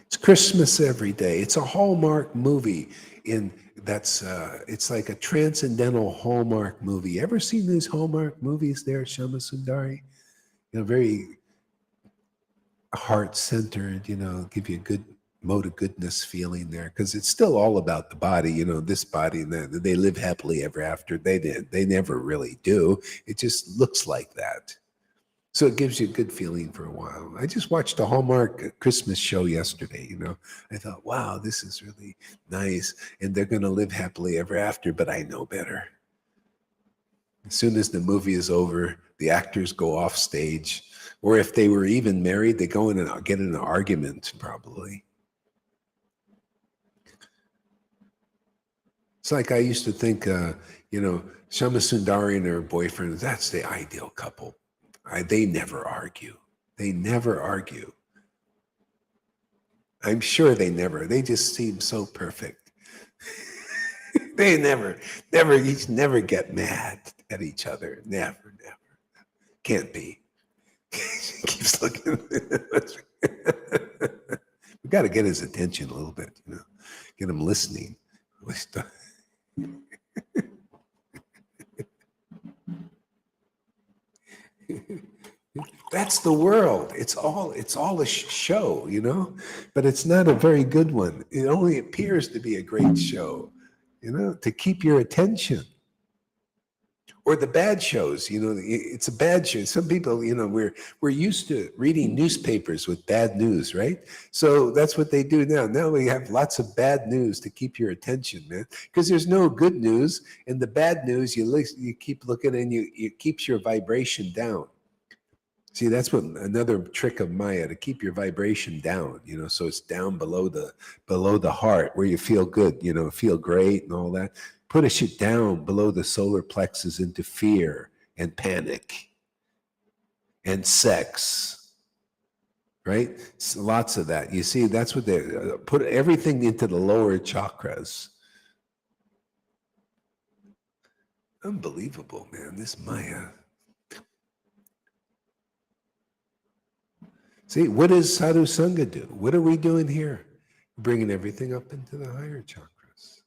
It's Christmas every day. It's a Hallmark movie it's like a transcendental Hallmark movie. Ever seen these Hallmark movies there, Shama Sundari? You know, very heart-centered, give you a good mode of goodness feeling there, because it's still all about the body, this body, and that they live happily ever after. They never really do. It just looks like that. So it gives you a good feeling for a while. I just watched a Hallmark Christmas show yesterday, I thought, wow, this is really nice. And they're going to live happily ever after, but I know better. As soon as the movie is over, the actors go off stage. Or if they were even married, they go in and get in an argument, probably. It's like I used to think, Shama Sundari and her boyfriend, that's the ideal couple. They never argue. They never argue. I'm sure they just seem so perfect. They never get mad at each other. Never. Can't be. She keeps looking. We got to get his attention a little bit, get him listening. That's the world. It's all a show, but it's not a very good one. It only appears to be a great show, to keep your attention. Or the bad shows, it's a bad show. Some people, we're used to reading newspapers with bad news, right? So that's what they do now. Now we have lots of bad news to keep your attention, man, because there's no good news. And the bad news, you keep looking and it keeps your vibration down. See, that's what another trick of Maya, to keep your vibration down, so it's down below the heart where you feel good, feel great and all that. Push it down below the solar plexus into fear and panic and sex, right? Lots of that. You see, that's what they put everything into the lower chakras. Unbelievable, man, this Maya. See, what does Sadhu Sangha do? What are we doing here? Bringing everything up into the higher chakras.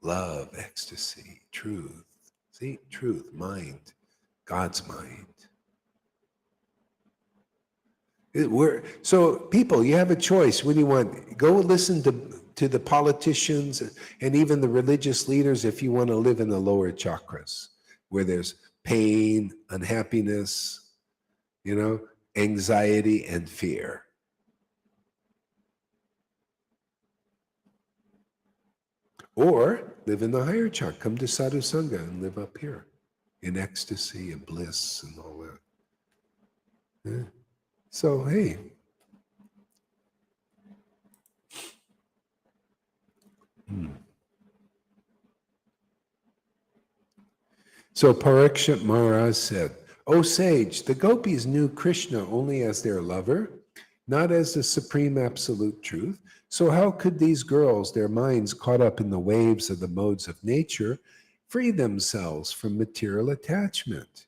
Love, ecstasy, truth. See, truth, mind, God's mind. So people, you have a choice. What do you want? Go listen to the politicians and even the religious leaders if you want to live in the lower chakras, where there's pain, unhappiness, anxiety and fear. Or live in the higher chakra. Come to Sadhu Sangha and live up here in ecstasy and bliss and all that. Yeah. So, hey. So Parikshit Maharaj said, "O sage, the gopis knew Krishna only as their lover, not as the supreme absolute truth. So how could these girls, their minds caught up in the waves of the modes of nature, free themselves from material attachment?"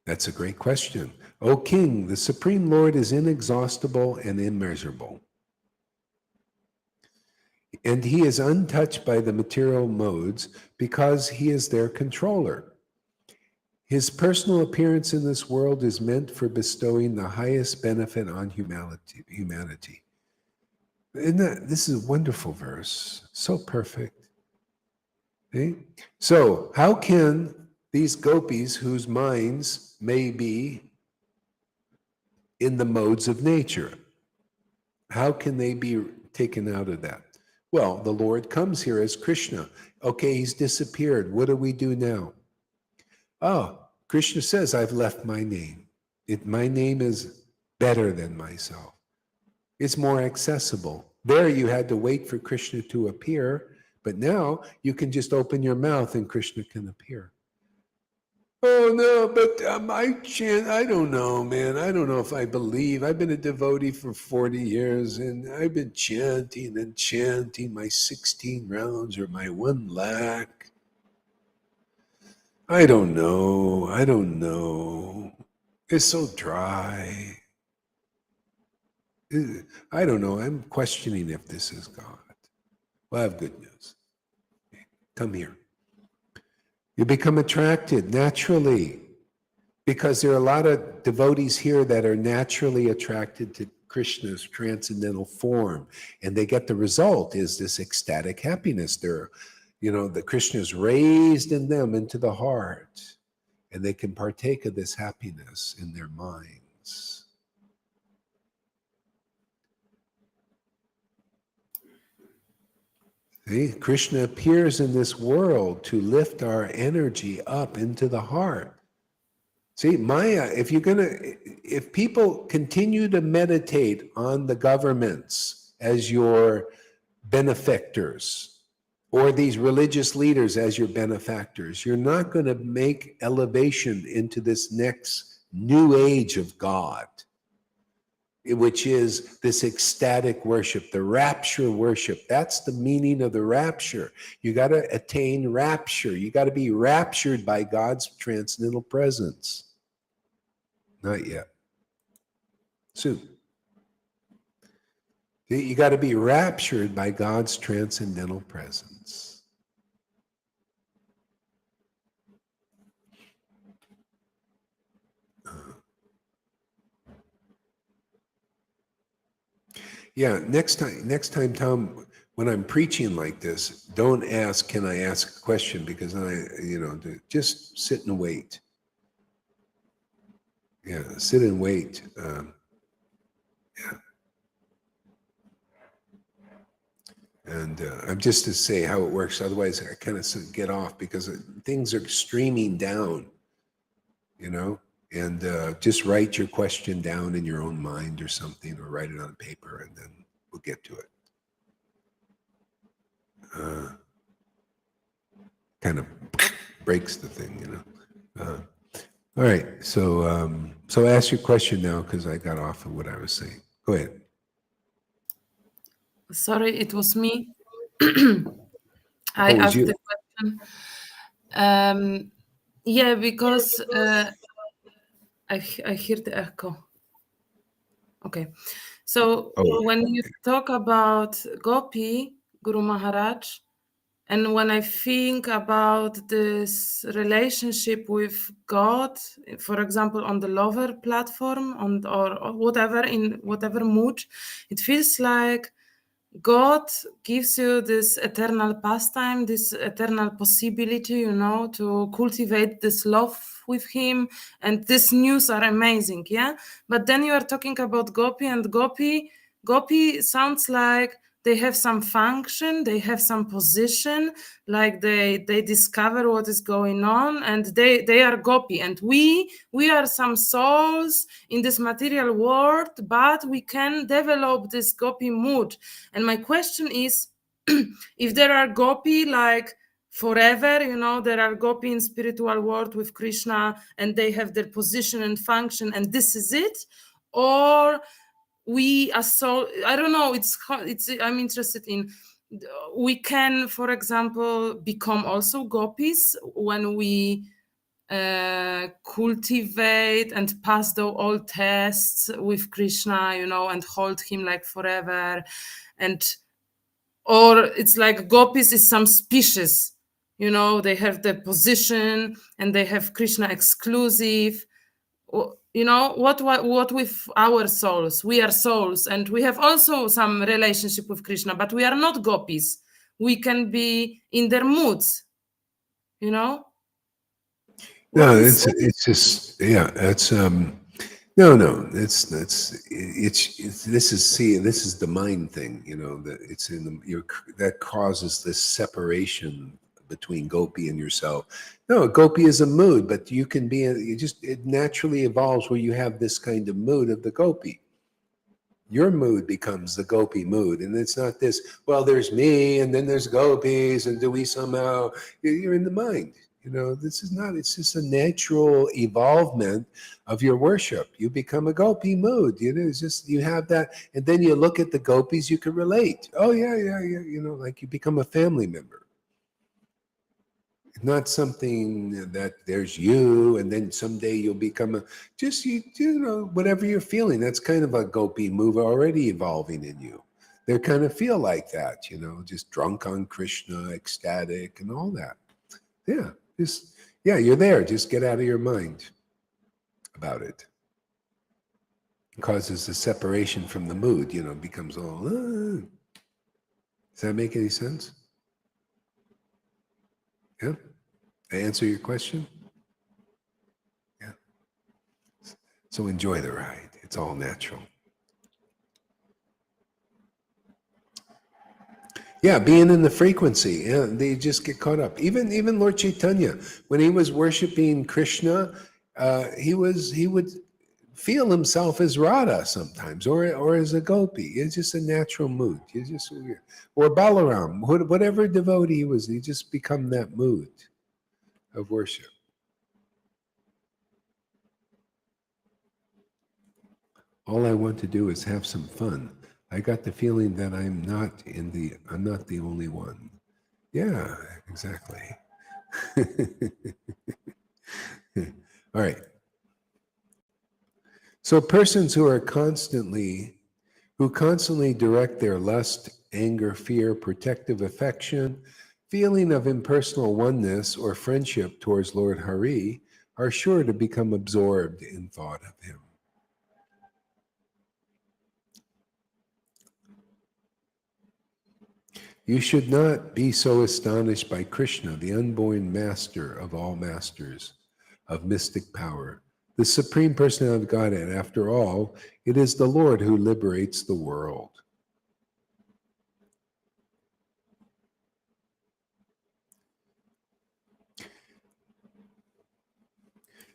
That's a great question. O king, the Supreme Lord is inexhaustible and immeasurable. And he is untouched by the material modes because he is their controller. His personal appearance in this world is meant for bestowing the highest benefit on humanity. This is a wonderful verse, so perfect. Okay? So how can these gopis whose minds may be in the modes of nature, how can they be taken out of that? Well, the Lord comes here as Krishna. Okay, he's disappeared. What do we do now? Oh, Krishna says, I've left my name. My name is better than myself. It's more accessible. There you had to wait for Krishna to appear, but now you can just open your mouth and Krishna can appear. Oh, no, but I chant, I don't know, man. I don't know if I believe. I've been a devotee for 40 years, and I've been chanting and chanting my 16 rounds or my 1 lakh. I don't know. It's so dry. I don't know. I'm questioning if this is God. Well, I have good news. Come here. You become attracted naturally because there are a lot of devotees here that are naturally attracted to Krishna's transcendental form, and they get the result is this ecstatic happiness. The Krishna is raised in them into the heart, and they can partake of this happiness in their minds. See, Krishna appears in this world to lift our energy up into the heart. See, Maya, if people continue to meditate on the governments as your benefactors, or these religious leaders as your benefactors, you're not going to make elevation into this next new age of God, which is this ecstatic worship, the rapture worship. That's the meaning of the rapture. You got to attain rapture. You got to be raptured by God's transcendental presence. Not yet. Soon. You got to be raptured by God's transcendental presence. Yeah, next time, Tom, when I'm preaching like this, don't ask, can I ask a question? Because just sit and wait. Yeah, sit and wait. Yeah. And I'm just to say how it works. Otherwise, I kind of get off because things are streaming down. you know, and just write your question down in your own mind or something, or write it on paper, and then we'll get to it. Kind of breaks the thing, you know. All right, so ask your question now, because I got off of what I was saying. Go ahead. Sorry, it was me. I Oh, it was asked you. the question. Yeah, because I hear the echo. Okay. So Oh, when you talk about Gopi, Guru Maharaj, and when I think about this relationship with God, for example, on the lover platform, or whatever, in whatever mood, it feels like God gives you this eternal pastime, this eternal possibility, you know, to cultivate this love with Him. And these news are amazing, yeah? But then you are talking about Gopi, and Gopi sounds like they have some function, they have some position, like they discover what is going on, and they are Gopi. And we are some souls in this material world, but we can develop this Gopi mood. And my question is, if there are Gopi like forever, you know, there are Gopi in spiritual world with Krishna, and they have their position and function, and this is it, or we are so, I don't know, it's I'm interested in, we can, for example, become also Gopis when we cultivate and pass the all tests with Krishna, you know, and hold him like forever. And or it's like Gopis is some species, you know, they have the position and they have Krishna exclusive. You know, what with our souls? We are souls, and we have also some relationship with Krishna, but we are not Gopis. We can be in their moods, you know. What no, is it's just, yeah, it's no, it's this is, see, this is the mind thing, you know, that it's in the your, that causes this separation between Gopi and yourself. No, Gopi is a mood, but you can be you just, it naturally evolves where you have this kind of mood of the Gopi. Your mood becomes the Gopi mood, and it's not this, well, there's me and then there's Gopis, and do we somehow, you're in the mind, you know, this is not, it's just a natural evolvement of your worship. You become a Gopi mood, you know, it's just, you have that, and then you look at the Gopis, you can relate. Oh yeah, you know, like you become a family member. Not something that there's you and then someday you'll become a, just you know, whatever you're feeling, that's kind of a Gopi move already evolving in you. They kind of feel like that, you know, just drunk on Krishna, ecstatic and all that. Yeah, just, yeah, you're there, just get out of your mind about it. It causes a separation from the mood, you know, becomes all does that make any sense? Yeah, I answer your question. Yeah, so enjoy the ride, it's all natural. Yeah, being in the frequency, yeah, they just get caught up. Even Lord Chaitanya, when he was worshiping Krishna, he would feel himself as Radha sometimes, or as a gopi. It's just a natural mood. You just, or Balaram, whatever devotee he was, he just become that mood of worship. All I want to do is have some fun. I got the feeling that I'm not the only one. Yeah, exactly. All right. So persons who constantly direct their lust, anger, fear, protective affection, feeling of impersonal oneness, or friendship towards Lord Hari are sure to become absorbed in thought of him. You should not be so astonished by Krishna, the unborn master of all masters, of mystic power, the Supreme Personality of Godhead. After all, it is the Lord who liberates the world.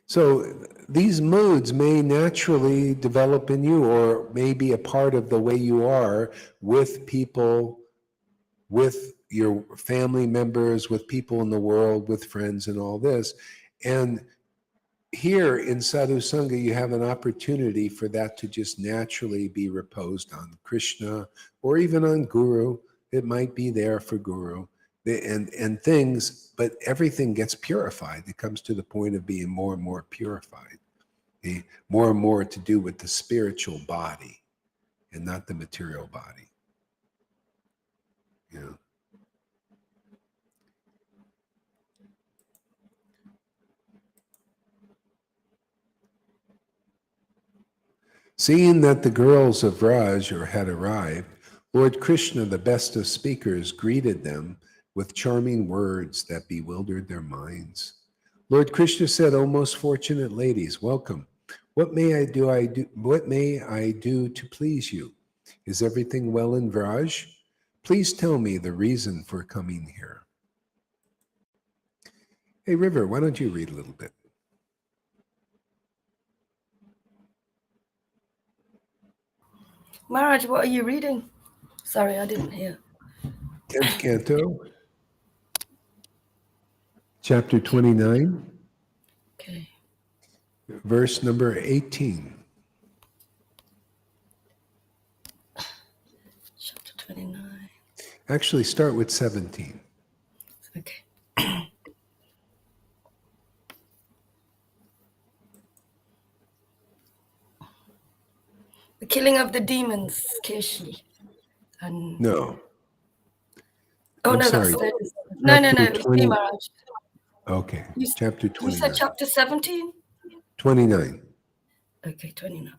So these moods may naturally develop in you, or may be a part of the way you are with people, with your family members, with people in the world, with friends, and all this. And here in Sadhu Sangha, you have an opportunity for that to just naturally be reposed on Krishna or even on Guru. It might be there for Guru and things, but everything gets purified. It comes to the point of being more and more purified, more and more to do with the spiritual body and not the material body. Yeah. Seeing that the girls of Raj had arrived, Lord Krishna, the best of speakers, greeted them with charming words that bewildered their minds. Lord Krishna said, "O most fortunate ladies, welcome. What may I do? What may I do to please you? Is everything well in Vraj? Please tell me the reason for coming here." Hey, River, why don't you read a little bit? Maharaj, what are you reading? Sorry, I didn't hear. 10th canto, chapter 29, Okay. verse number 18. Chapter 29. Actually, start with 17. Okay. The killing of the demons, Keshi. And No. oh I'm no, sorry. that's no, it was 20. me, Maharaj. Okay, You, chapter you 29. said chapter 17? 29, Okay, 29.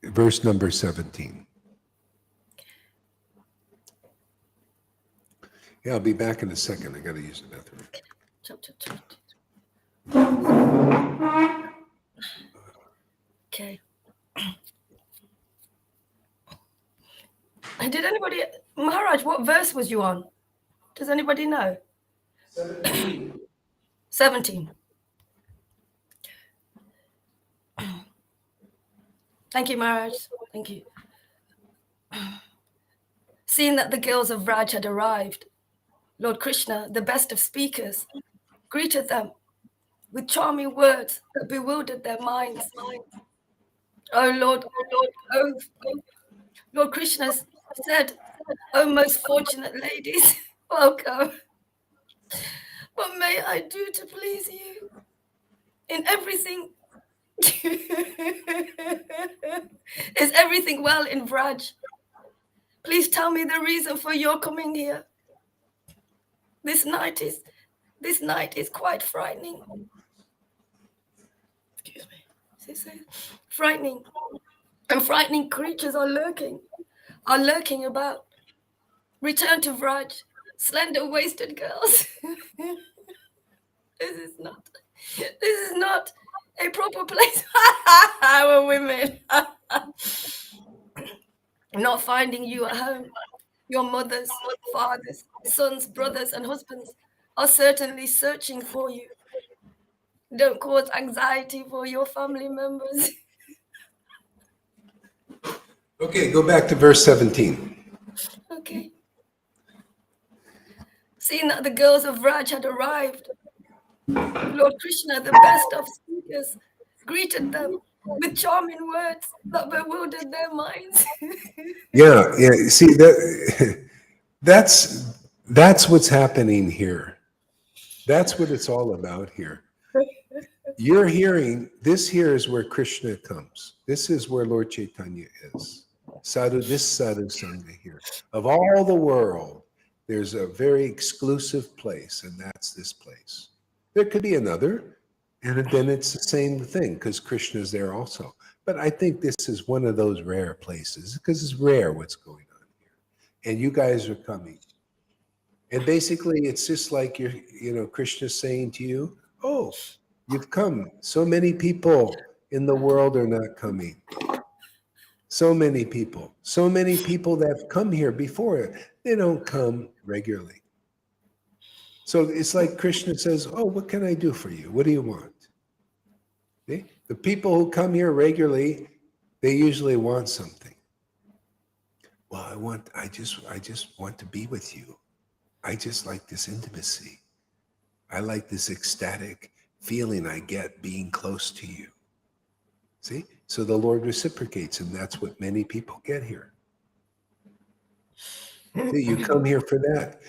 verse number 17. Yeah, I'll be back in a second. I got to use the bathroom. Chapter 20. Okay. Did anybody, Maharaj, what verse was you on? Does anybody know? 17. 17. Thank you, Maharaj. Thank you. Seeing that the girls of Raj had arrived, Lord Krishna, the best of speakers, greeted them with charming words that bewildered their minds. Oh Lord Krishna said, "Oh most fortunate ladies, welcome. What may I do to please you? In everything, is everything well in Vraj? Please tell me the reason for your coming here. This night is quite frightening." Excuse me. Frightening. And frightening creatures are lurking about. Return to Vraj, slender wasted girls. This is not a proper place. Our women. Not finding you at home. Your mothers, fathers, sons, brothers, and husbands are certainly searching for you. Don't cause anxiety for your family members. Okay, go back to verse 17. Okay. Seeing that the girls of Raj had arrived, Lord Krishna, the best of speakers, greeted them with charming words that bewildered their minds. Yeah. See that that's what's happening here. That's what it's all about here. You're hearing this. Here is where Krishna comes. This is where Lord Caitanya is. Sadhu Sangha here. Of all the world, there's a very exclusive place, and that's this place. There could be another, and then it's the same thing because Krishna's there also. But I think this is one of those rare places because it's rare what's going on here. And you guys are coming. And basically, it's just like Krishna's saying to you, "Oh, you've come. So many people in the world are not coming. So many people that have come here before, they don't come regularly. So it's like Krishna says, oh, what can I do for you? What do you want? See? The people who come here regularly, they usually want something. Well, I just want to be with you. I just like this intimacy. I like this ecstatic feeling I get being close to you. See? So the Lord reciprocates, and that's what many people get here. See, you come here for that.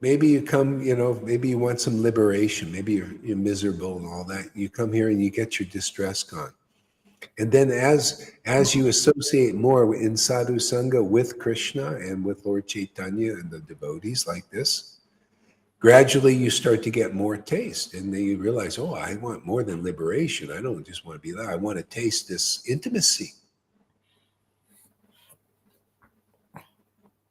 Maybe you come, maybe you want some liberation. Maybe you're miserable and all that. You come here and you get your distress gone. And then as you associate more in Sadhu Sangha with Krishna and with Lord Caitanya and the devotees like this, gradually you start to get more taste. And then you realize, oh, I want more than liberation. I don't just want to be there. I want to taste this intimacy.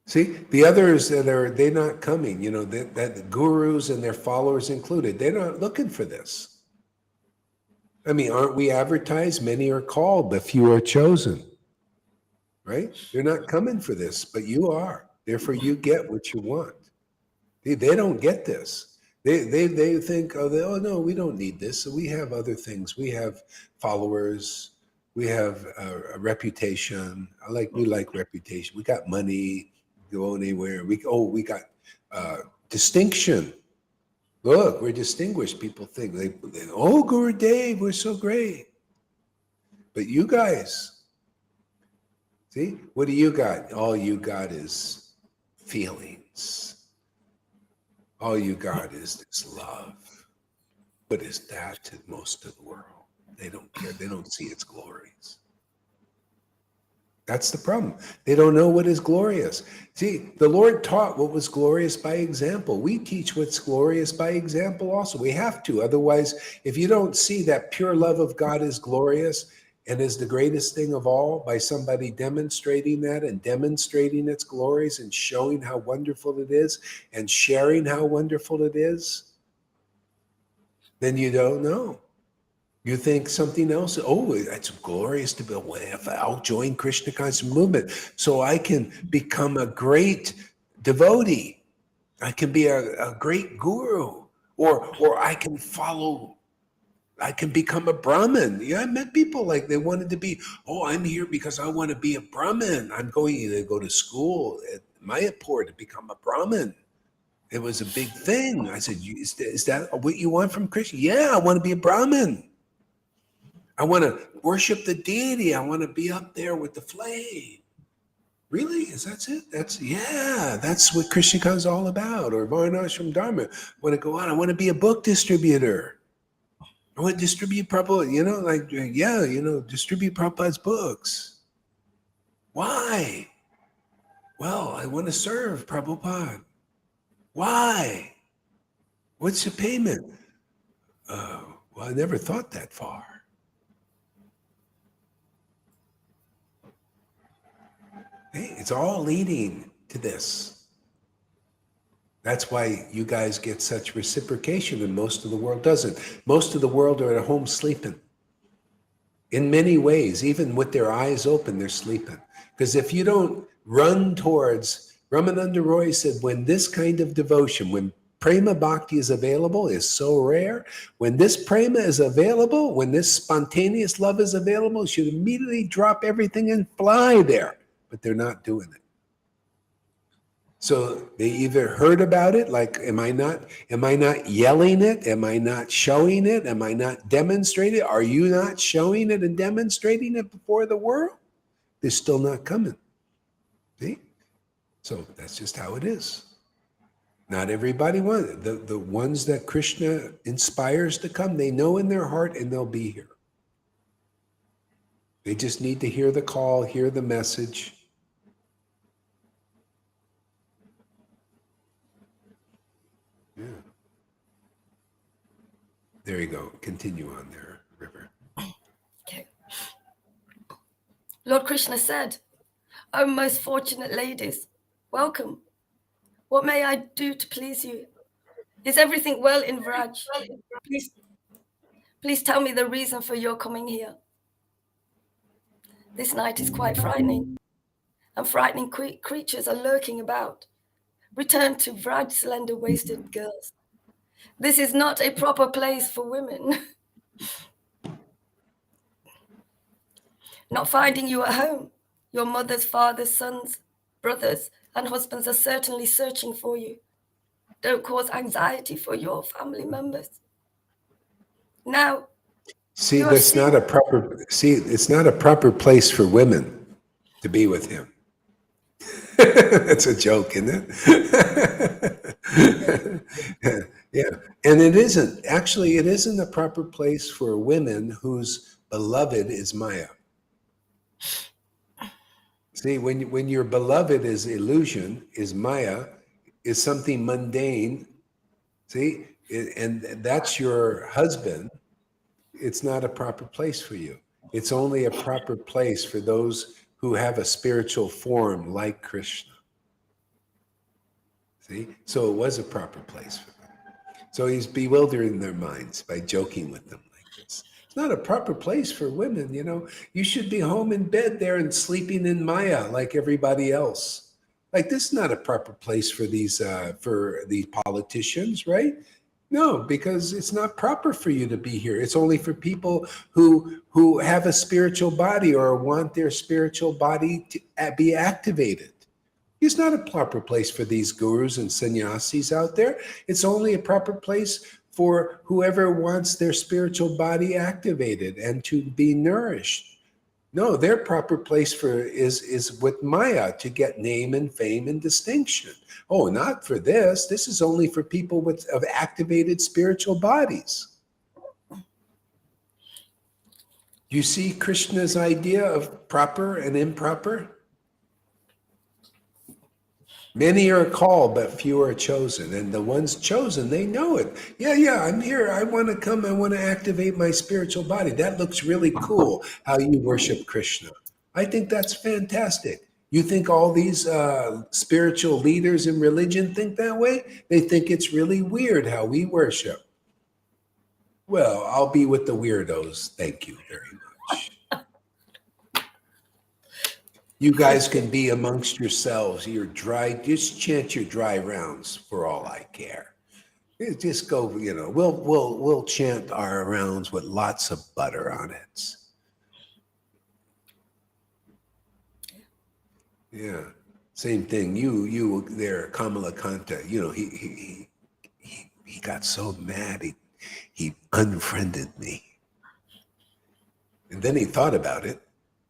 See, the others they're not coming, that the gurus and their followers included, they're not looking for this. I mean, aren't we advertised? Many are called, but few are chosen. Right? They're not coming for this, but you are. Therefore, you get what you want. They don't get this. They think, oh no, we don't need this. So we have other things. We have followers. We have a reputation. We like reputation. We got money. Go anywhere. We got distinction. Look, we're distinguished. People think oh, Gurudev, we're so great. But you guys, see, what do you got? All you got is feelings. All you got is this love. What is that to most of the world? They don't care. They don't see its glories. That's the problem. They don't know what is glorious. See, the Lord taught what was glorious by example. We teach what's glorious by example also. We have to. Otherwise, if you don't see that pure love of God is glorious and is the greatest thing of all by somebody demonstrating that and demonstrating its glories and showing how wonderful it is and sharing how wonderful it is, then you don't know. You think something else, oh, it's glorious to be, well, if I'll join Krishna conscious movement so I can become a great devotee. I can be a great guru, or I can follow, I can become a Brahmin. Yeah, I met people like they wanted to be, oh, I'm here because I want to be a Brahmin. I'm going to go to school at Mayapur to become a Brahmin. It was a big thing. I said, is that what you want from Krishna? Yeah, I want to be a Brahmin. I want to worship the deity. I want to be up there with the flame. Really? Is that it? That's what Krishna is all about. Or Varnashram Dharma. I want to go out. I want to be a book distributor. I want to distribute Prabhupada, distribute Prabhupada's books. Why? Well, I want to serve Prabhupada. Why? What's the payment? Well, I never thought that far. Hey, it's all leading to this. That's why you guys get such reciprocation and most of the world doesn't. Most of the world are at home sleeping. In many ways, even with their eyes open, they're sleeping. Because if you don't run towards, Ramananda Roy said, when this kind of devotion, when prema bhakti is available, is so rare. When this prema is available, when this spontaneous love is available, you should immediately drop everything and fly there. But they're not doing it. So they either heard about it, like, am I not yelling it? Am I not showing it? Am I not demonstrating it? Are you not showing it and demonstrating it before the world? They're still not coming. See? So that's just how it is. Not everybody wants it. The ones that Krishna inspires to come, they know in their heart and they'll be here. They just need to hear the call, hear the message. Yeah. There you go. Continue on there, River. Okay. Lord Krishna said, "O most fortunate ladies, welcome. What may I do to please you? Is everything well in Vraj? Please tell me the reason for your coming here. This night is quite frightening, and frightening creatures are lurking about. Return to Vraj, slender-waisted girls. This is not a proper place for women. Not finding you at home. Your mothers, fathers, sons, brothers, and husbands are certainly searching for you. Don't cause anxiety for your family members. Now, See, you have that's not seen. a proper, see, it's not a proper place for women to be with him. That's a joke, isn't it? Yeah. And it isn't, actually, it isn't a proper place for women whose beloved is Maya. See, when your beloved is illusion, is Maya, is something mundane, see, and that's your husband, it's not a proper place for you. It's only a proper place for those who have a spiritual form like Krishna. See? So it was a proper place for them. So he's bewildering their minds by joking with them like this. It's not a proper place for women, you know. You should be home in bed there and sleeping in Maya like everybody else. Like this is not a proper place for these politicians, right? No, because it's not proper for you to be here. It's only for people who have a spiritual body or want their spiritual body to be activated. It's not a proper place for these gurus and sannyasis out there. It's only a proper place for whoever wants their spiritual body activated and to be nourished. No, their proper place for is with Maya to get name and fame and distinction. Oh, not for this. This is only for people of activated spiritual bodies. You see Krishna's idea of proper and improper? Many are called, but few are chosen. And the ones chosen, they know it. Yeah, I'm here. I want to come. I want to activate my spiritual body. That looks really cool, how you worship Krishna. I think that's fantastic. You think all these spiritual leaders in religion think that way? They think it's really weird how we worship. Well, I'll be with the weirdos. Thank you very much. You guys can be amongst yourselves. Just chant your dry rounds for all I care. Just go, you know, we'll chant our rounds with lots of butter on it. Yeah. Same thing. You there, Kamala Kanta, you know, he got so mad he unfriended me. And then he thought about it.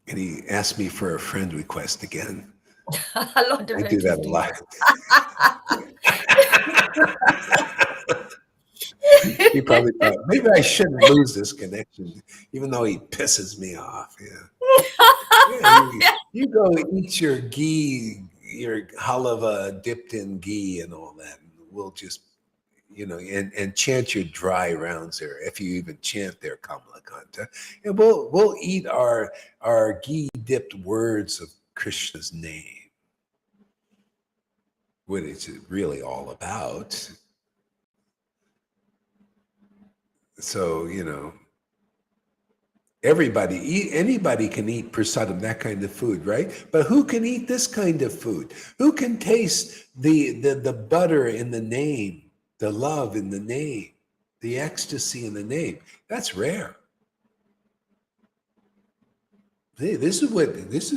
And he asked me for a friend request again. A lot of I do that a lot. He probably thought, maybe I shouldn't lose this connection, even though he pisses me off. Yeah, you go eat your ghee, your halava dipped in ghee and all that. And we'll just, you know, and chant your dry rounds there, if you even chant there, Kamala Kanta. And we'll eat our ghee dipped words of Krishna's name. What it's really all about. So, you know, anybody can eat prasadam, that kind of food, right? But who can eat this kind of food? Who can taste the butter in the name, the love in the name, the ecstasy in the name? That's rare. Hey, this is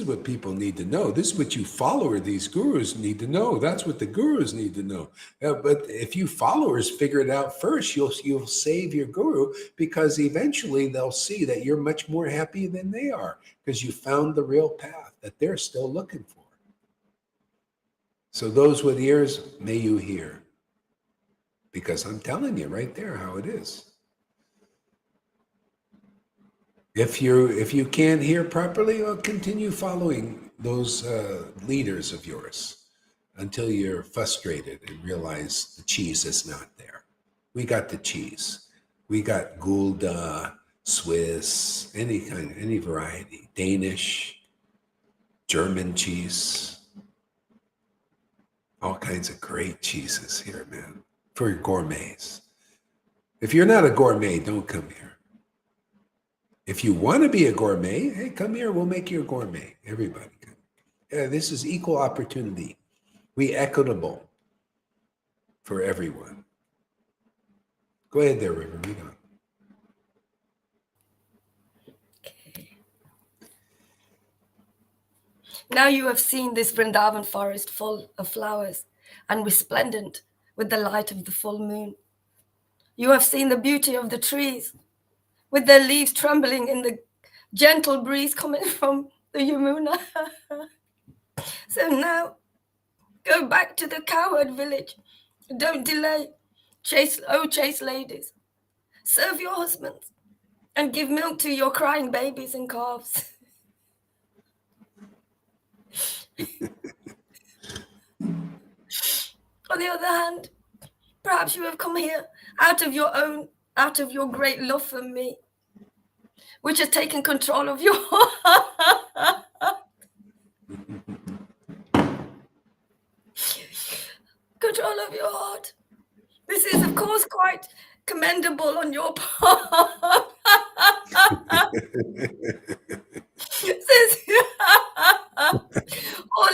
what people need to know. This is what you followers, these gurus need to know. That's what the gurus need to know. But if you followers figure it out first, you'll save your guru, because eventually they'll see that you're much more happy than they are, because you found the real path that they're still looking for. So those with ears, may you hear, because I'm telling you right there how it is. If you can't hear properly, well, continue following those leaders of yours until you're frustrated and realize the cheese is not there. We got the cheese. We got Gouda, Swiss, any variety, Danish, German cheese, all kinds of great cheeses here, man, for gourmets. If you're not a gourmet, don't come here. If you want to be a gourmet, hey, come here. We'll make you a gourmet. Everybody. This is equal opportunity. We equitable for everyone. Go ahead there, River. Read on. Okay. Now you have seen this Vrindavan forest full of flowers and resplendent with the light of the full moon. You have seen the beauty of the trees with their leaves trembling in the gentle breeze coming from the Yamuna. So now, go back to the cowherd village. Don't delay. Chase ladies. Serve your husbands and give milk to your crying babies and calves. On the other hand, perhaps you have come here out of your great love for me, which has taken control of your control of your heart. This is, of course, quite commendable on your part. Since all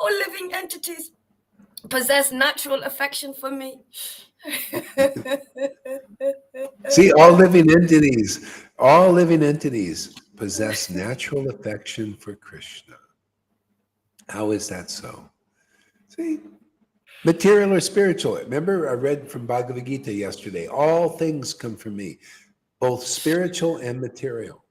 living entities possess natural affection for me. See, all living entities possess natural affection for Krishna. How is that so? See, material or spiritual. Remember, I read from Bhagavad Gita yesterday. All things come from me, both spiritual and material.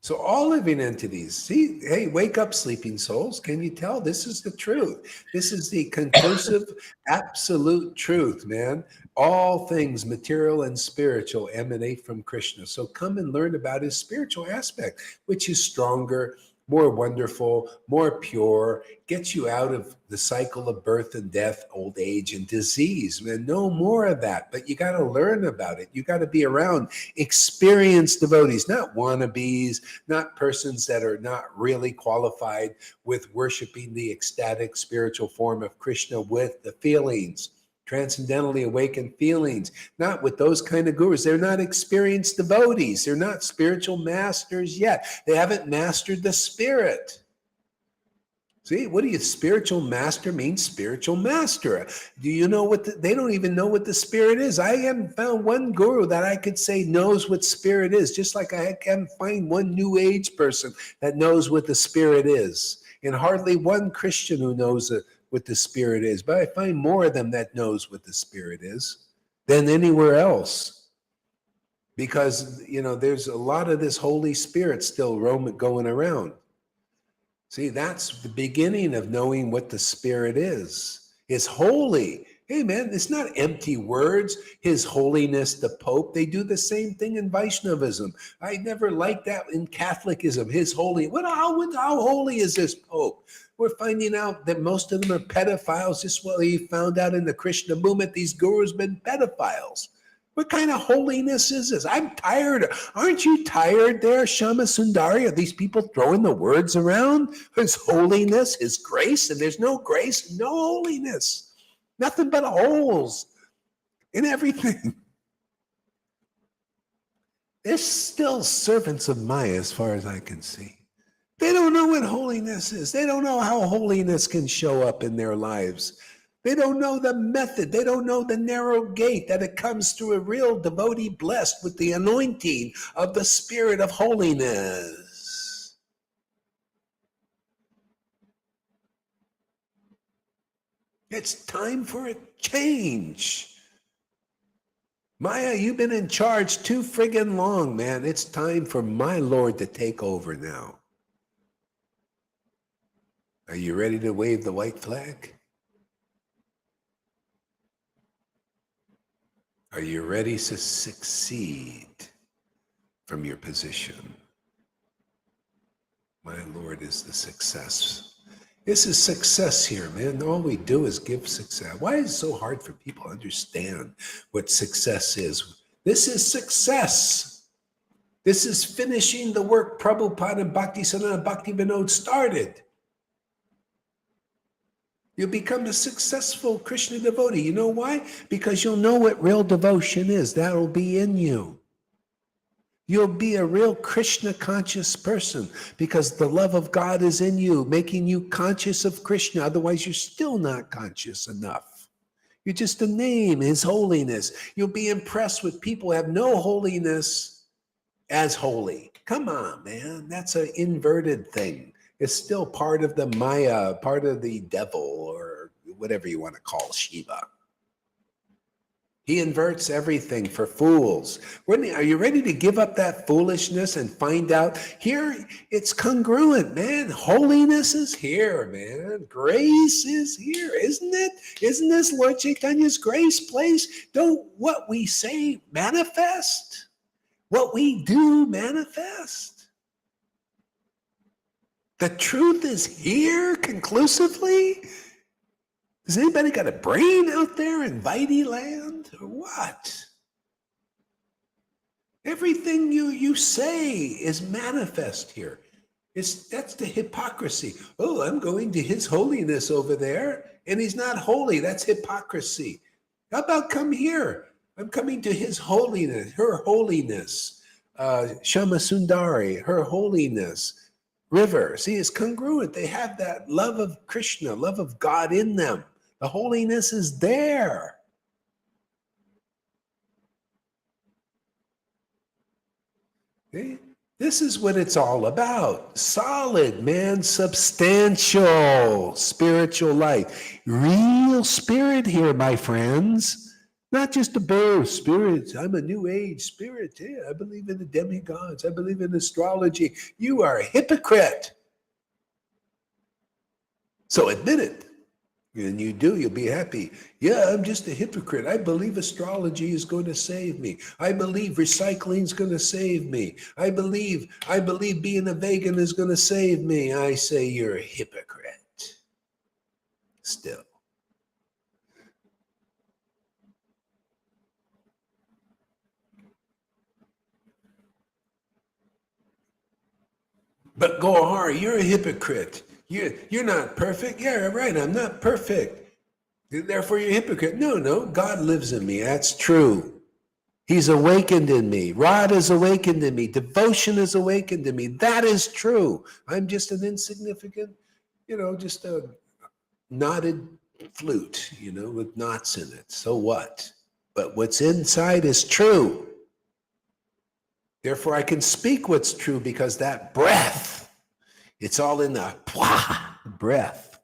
So all living entities, see, hey, wake up, sleeping souls. Can you tell? This is the truth. This is the conclusive, absolute truth, man. All things, material and spiritual, emanate from Krishna. So come and learn about his spiritual aspect, which is stronger, more wonderful, more pure, gets you out of the cycle of birth and death, old age and disease. Man, no more of that, but you got to learn about it. You got to be around experienced devotees, not wannabes, not persons that are not really qualified with worshiping the ecstatic spiritual form of Krishna with the feelings. Transcendentally awakened feelings, not with those kind of gurus. They're not experienced devotees. They're not spiritual masters yet. They haven't mastered the spirit. See, what do you, spiritual master means spiritual master. Do you know what, they don't even know what the spirit is. I haven't found one guru that I could say knows what spirit is, just like I can't find one new age person that knows what the spirit is. And hardly one Christian who knows what the spirit is, but I find more of them that knows what the spirit is than anywhere else, because there's a lot of this Holy Spirit still going around. See, that's the beginning of knowing what the spirit is. It's holy. Hey man, it's not empty words. His Holiness the Pope, they do the same thing in Vaishnavism. I never liked that in Catholicism. His holy, how holy is this Pope? We're finding out that most of them are pedophiles. Just what we found out in the Krishna movement, these gurus have been pedophiles. What kind of holiness is this? I'm tired. Aren't you tired there, Shama Sundari? Are these people throwing the words around? His holiness, his grace, and there's no grace, no holiness. Nothing but holes in everything. They're still servants of Maya as far as I can see. They don't know what holiness is. They don't know how holiness can show up in their lives. They don't know the method. They don't know the narrow gate that it comes through a real devotee blessed with the anointing of the spirit of holiness. It's time for a change. Maya, you've been in charge too friggin' long, man. It's time for my Lord to take over now. Are you ready to wave the white flag? Are you ready to succeed from your position? My Lord is the success. This is success here, man. All we do is give success. Why is it so hard for people to understand what success is? This is success. This is finishing the work Prabhupada and Bhaktisiddhanta Bhaktivinoda started. You'll become a successful Krishna devotee. You know why? Because you'll know what real devotion is. That'll be in you. You'll be a real Krishna conscious person because the love of God is in you, making you conscious of Krishna. Otherwise, you're still not conscious enough. You're just a name, His Holiness. You'll be impressed with people who have no holiness as holy. Come on, man. That's an inverted thing. It's still part of the Maya, part of the devil, or whatever you want to call Shiva. He inverts everything for fools. Are you ready to give up that foolishness and find out? Here, it's congruent, man. Holiness is here, man. Grace is here, isn't it? Isn't this Lord Chaitanya's grace place? Don't what we say manifest? What we do manifest? The truth is here conclusively? Has anybody got a brain out there in Vaidhi land or what? Everything you say is manifest here. That's the hypocrisy. Oh, I'm going to His Holiness over there, and He's not holy. That's hypocrisy. How about come here? I'm coming to His Holiness, her holiness. Shama Sundari, her holiness. River. See, it's congruent. They have that love of Krishna, love of God in them. The holiness is there. Okay? This is what it's all about. Solid, man, substantial spiritual life. Real spirit here, my friends. Not just a bare spirit. I'm a new age spirit. Yeah, I believe in the demigods. I believe in astrology. You are a hypocrite. So admit it. And you do, you'll be happy. Yeah, I'm just a hypocrite. I believe astrology is going to save me. I believe recycling is going to save me. I believe being a vegan is going to save me. I say you're a hypocrite. Still. But Gohar, you're a hypocrite. You're not perfect. Yeah, right. I'm not perfect. Therefore, you're a hypocrite. No. God lives in me. That's true. He's awakened in me. Rod is awakened in me. Devotion is awakened in me. That is true. I'm just an insignificant, just a knotted flute, with knots in it. So what? But what's inside is true. Therefore, I can speak what's true because that breath, it's all in the breath.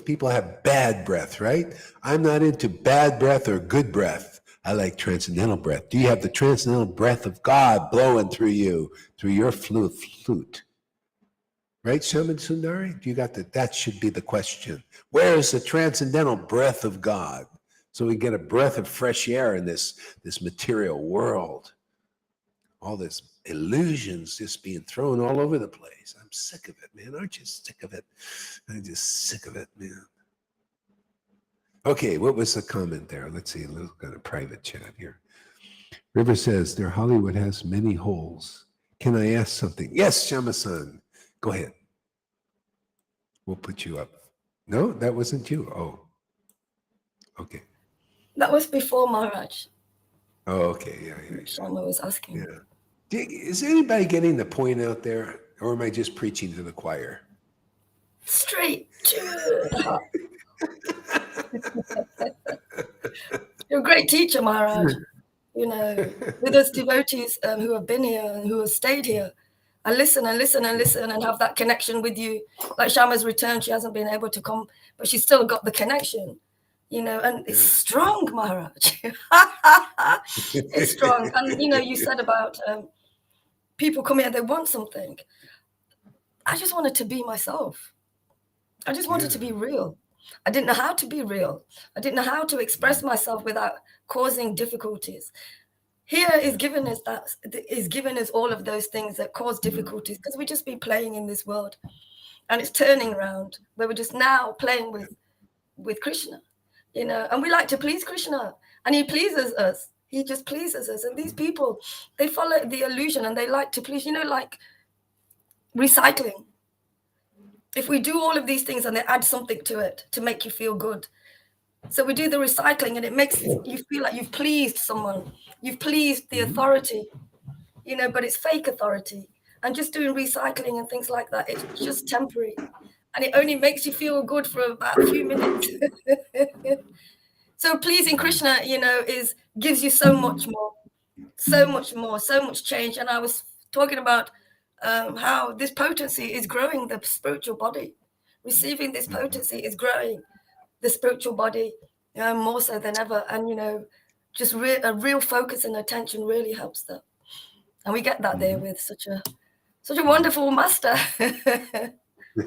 People have bad breath, right? I'm not into bad breath or good breath. I like transcendental breath. Do you have the transcendental breath of God blowing through you, through your flute? Right, Shaman Sundari? You got that? That should be the question. Where is the transcendental breath of God? So we get a breath of fresh air in this material world. All this illusions just being thrown all over the place. I'm sick of it, man. Aren't you sick of it? I'm just sick of it, man. Okay, what was the comment there? Let's see, a little kind of private chat here. River says, their Hollywood has many holes. Can I ask something? Yes, Shama-san. Go ahead. We'll put you up. No, that wasn't you. Oh, okay. That was before Maharaj. Oh, okay. Yeah. Shama was asking. Yeah. Is anybody getting the point out there, or am I just preaching to the choir? Straight to the heart. You're a great teacher, Maharaj. With us devotees who have been here and who have stayed here, I listen and have that connection with you. Like Shama's returned, she hasn't been able to come, but she's still got the connection. And it's strong, Maharaj. It's strong. And you said about people come here, they want something. I just wanted to be myself. I just wanted to be real. I didn't know how to be real. I didn't know how to express myself without causing difficulties. Here is giving us all of those things that cause difficulties, because we just be playing in this world, and it's turning around where we're just now playing with Krishna, and we like to please Krishna, and he pleases us. He just pleases us. And these people, they follow the illusion and they like to please, like recycling. If we do all of these things and they add something to it to make you feel good. So we do the recycling and it makes you feel like you've pleased someone. You've pleased the authority, but it's fake authority. And just doing recycling and things like that, it's just temporary. and it only makes you feel good for about a few minutes. So pleasing Krishna, gives you so much more, so much change. And I was talking about how this potency is growing the spiritual body. Receiving this potency is growing the spiritual body more so than ever. And, just a real focus and attention really helps that. And we get that there with such a wonderful master.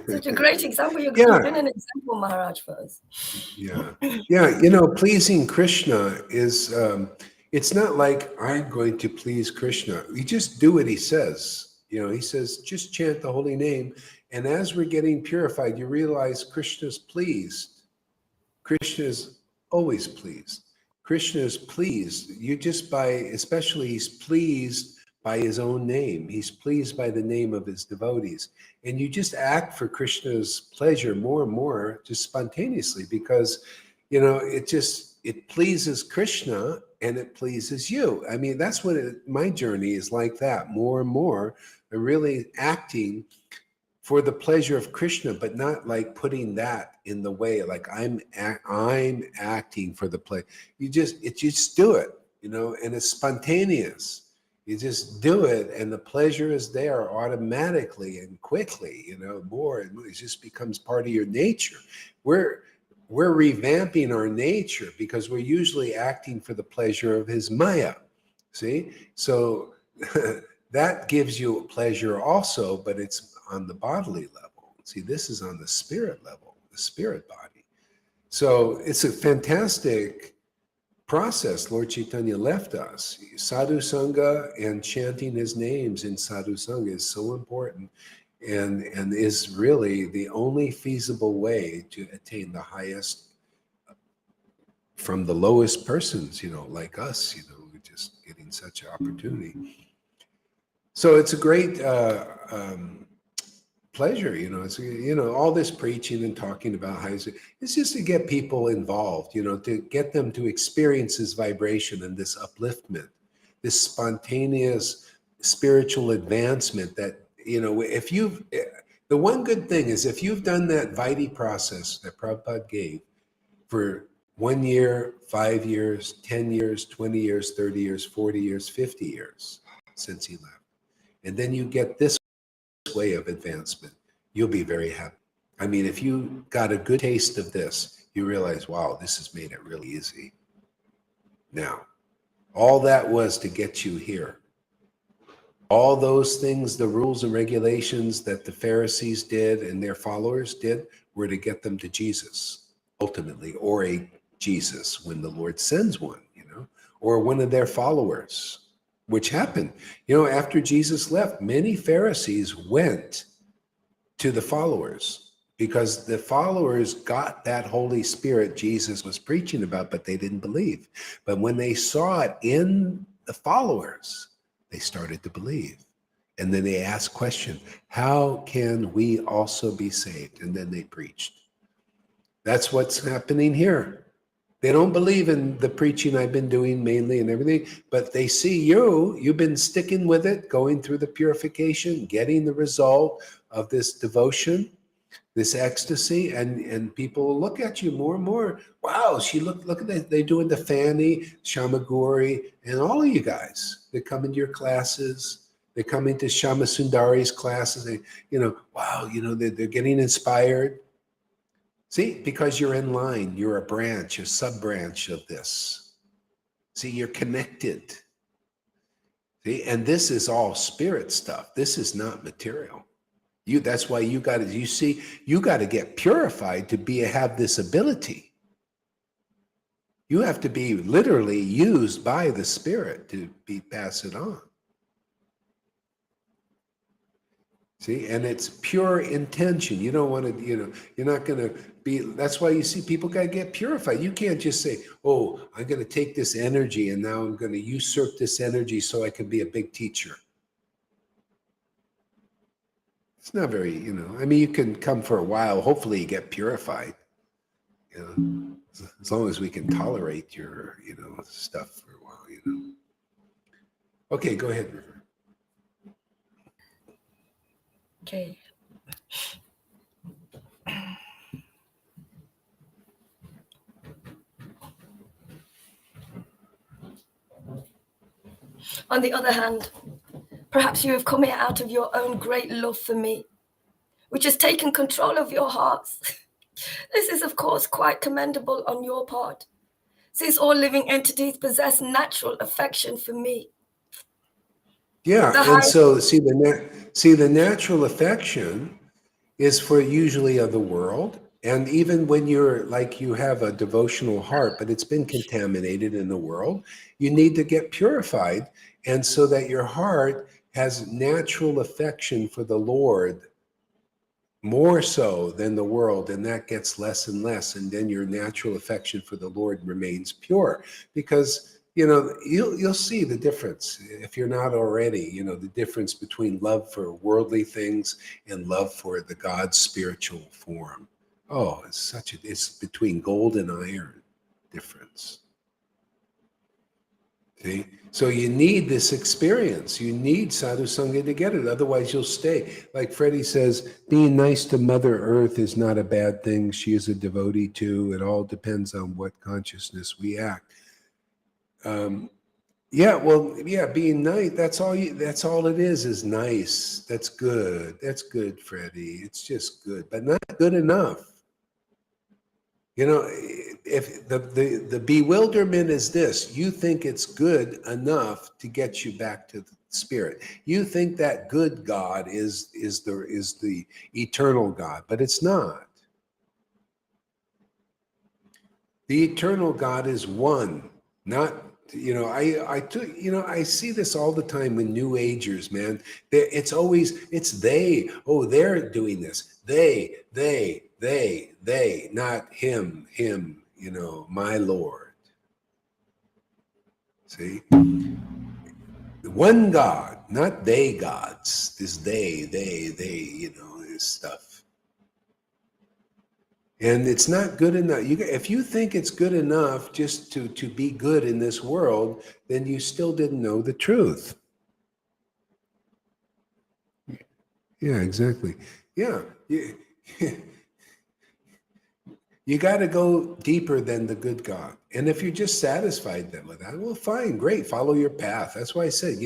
Such a great example. You've been an example, Maharaj, for us. Yeah. Pleasing Krishna is, it's not like I'm going to please Krishna. You just do what he says. He says, just chant the holy name. And as we're getting purified, you realize Krishna's pleased. Krishna is always pleased. Krishna is pleased. Especially he's pleased by his own name. He's pleased by the name of his devotees. And you just act for Krishna's pleasure more and more, just spontaneously, because, it pleases Krishna and it pleases you. I mean, that's what my journey is like that, more and more, really acting for the pleasure of Krishna, but not like putting that in the way, like I'm acting for the pleasure. You just do it, and it's spontaneous. You just do it, and the pleasure is there automatically and quickly, more and more. It just becomes part of your nature. We're revamping our nature because we're usually acting for the pleasure of his Maya. See? So that gives you pleasure also, but it's on the bodily level. See, this is on the spirit level, the spirit body. So it's a fantastic process Lord Caitanya left us. Sadhu Sangha and chanting his names in Sadhu Sangha is so important and is really the only feasible way to attain the highest from the lowest persons, like us, we're just getting such an opportunity. So it's a great pleasure, it's, all this preaching and talking about how it's just to get people involved, to get them to experience this vibration and this upliftment, this spontaneous spiritual advancement that, the one good thing is if you've done that Vaidhi process that Prabhupada gave for 1 year, 5 years, 10 years, 20 years, 30 years, 40 years, 50 years since he left, and then you get this way of advancement, you'll be very happy. I mean, if you got a good taste of this, you realize, wow, this has made it really easy. Now, all that was to get you here. All those things, the rules and regulations that the Pharisees did and their followers did, were to get them to Jesus, ultimately, or a Jesus when the Lord sends one, or one of their followers. Which happened, after Jesus left, many Pharisees went to the followers because the followers got that Holy Spirit Jesus was preaching about, but they didn't believe. But when they saw it in the followers, they started to believe. And then they asked question, how can we also be saved? And then they preached. That's what's happening here. They don't believe in the preaching I've been doing mainly and everything, but they see you've been sticking with it, going through the purification, getting the result of this devotion, this ecstasy, and people will look at you more and more. Wow, look at that. They're doing the Fanny, Shamaguri, and all of you guys. They come into your classes. They come into Shama Sundari's classes. Wow, they're getting inspired. See, because you're in line, you're a branch, a sub-branch of this. See, you're connected. See, and this is all spirit stuff. This is not material. That's why you got to get purified to have this ability. You have to be literally used by the Spirit to pass it on. See, and it's pure intention. You don't want to, you're not going to be, that's why you see people got to get purified. You can't just say, oh, I'm going to take this energy and now I'm going to usurp this energy so I can be a big teacher. It's not very, I mean, you can come for a while. Hopefully you get purified, as long as we can tolerate your, stuff for a while, Okay, go ahead, River. Okay. On the other hand, perhaps you have come here out of your own great love for me, which has taken control of your hearts. This is, of course, quite commendable on your part, since all living entities possess natural affection for me. Yeah, The and high, so see the natural affection is for usually of the world. And even when you're like you have a devotional heart, but it's been contaminated in the world, you need to get purified. And so that your heart has natural affection for the Lord more so than the world, and that gets less and less. And then your natural affection for the Lord remains pure, because you'll see the difference if you're not already, the difference between love for worldly things and love for the God's spiritual form. Oh, it's between gold and iron difference. See? So you need this experience. You need Sadhu Sangha to get it. Otherwise, you'll stay. Like Freddie says, being nice to Mother Earth is not a bad thing. She is a devotee too. It all depends on what consciousness we act. Being nice. That's all it is nice. That's good. That's good, Freddie. It's just good, but not good enough. If the bewilderment is this, you think it's good enough to get you back to the spirit. You think that good God is the eternal God, but it's not. The eternal God is one, not. I see this all the time with New Agers, man. It's they. Oh, they're doing this. They, not him, my Lord. See? One God, not they gods. This they, this stuff. And it's not good enough. If you think it's good enough just to be good in this world, then you still didn't know the truth. Yeah, exactly. Yeah. You got to go deeper than the good God. And if you're just satisfied with that, well, fine, great, follow your path. That's why I said,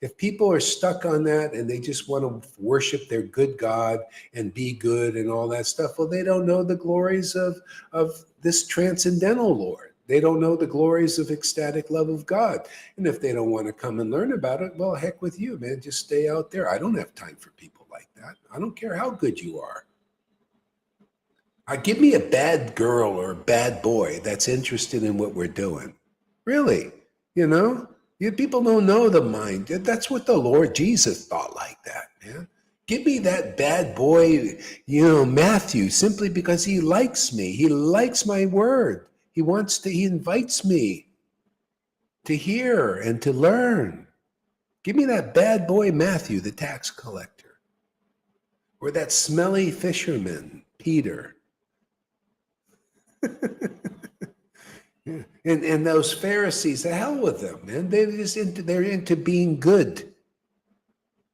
if people are stuck on that and they just want to worship their good God and be good and all that stuff, well, they don't know the glories of this transcendental Lord. They don't know the glories of ecstatic love of God. And if they don't want to come and learn about it, well, heck with you, man. Just stay out there. I don't have time for people like that. I don't care how good you are. Give me a bad girl or a bad boy that's interested in what we're doing. Really, people don't know the mind. That's what the Lord Jesus thought like that, man. Give me that bad boy, Matthew, simply because he likes me. He likes my word. He invites me to hear and to learn. Give me that bad boy, Matthew, the tax collector, or that smelly fisherman, Peter. Yeah. And those Pharisees, the hell with them, man. They're into being good.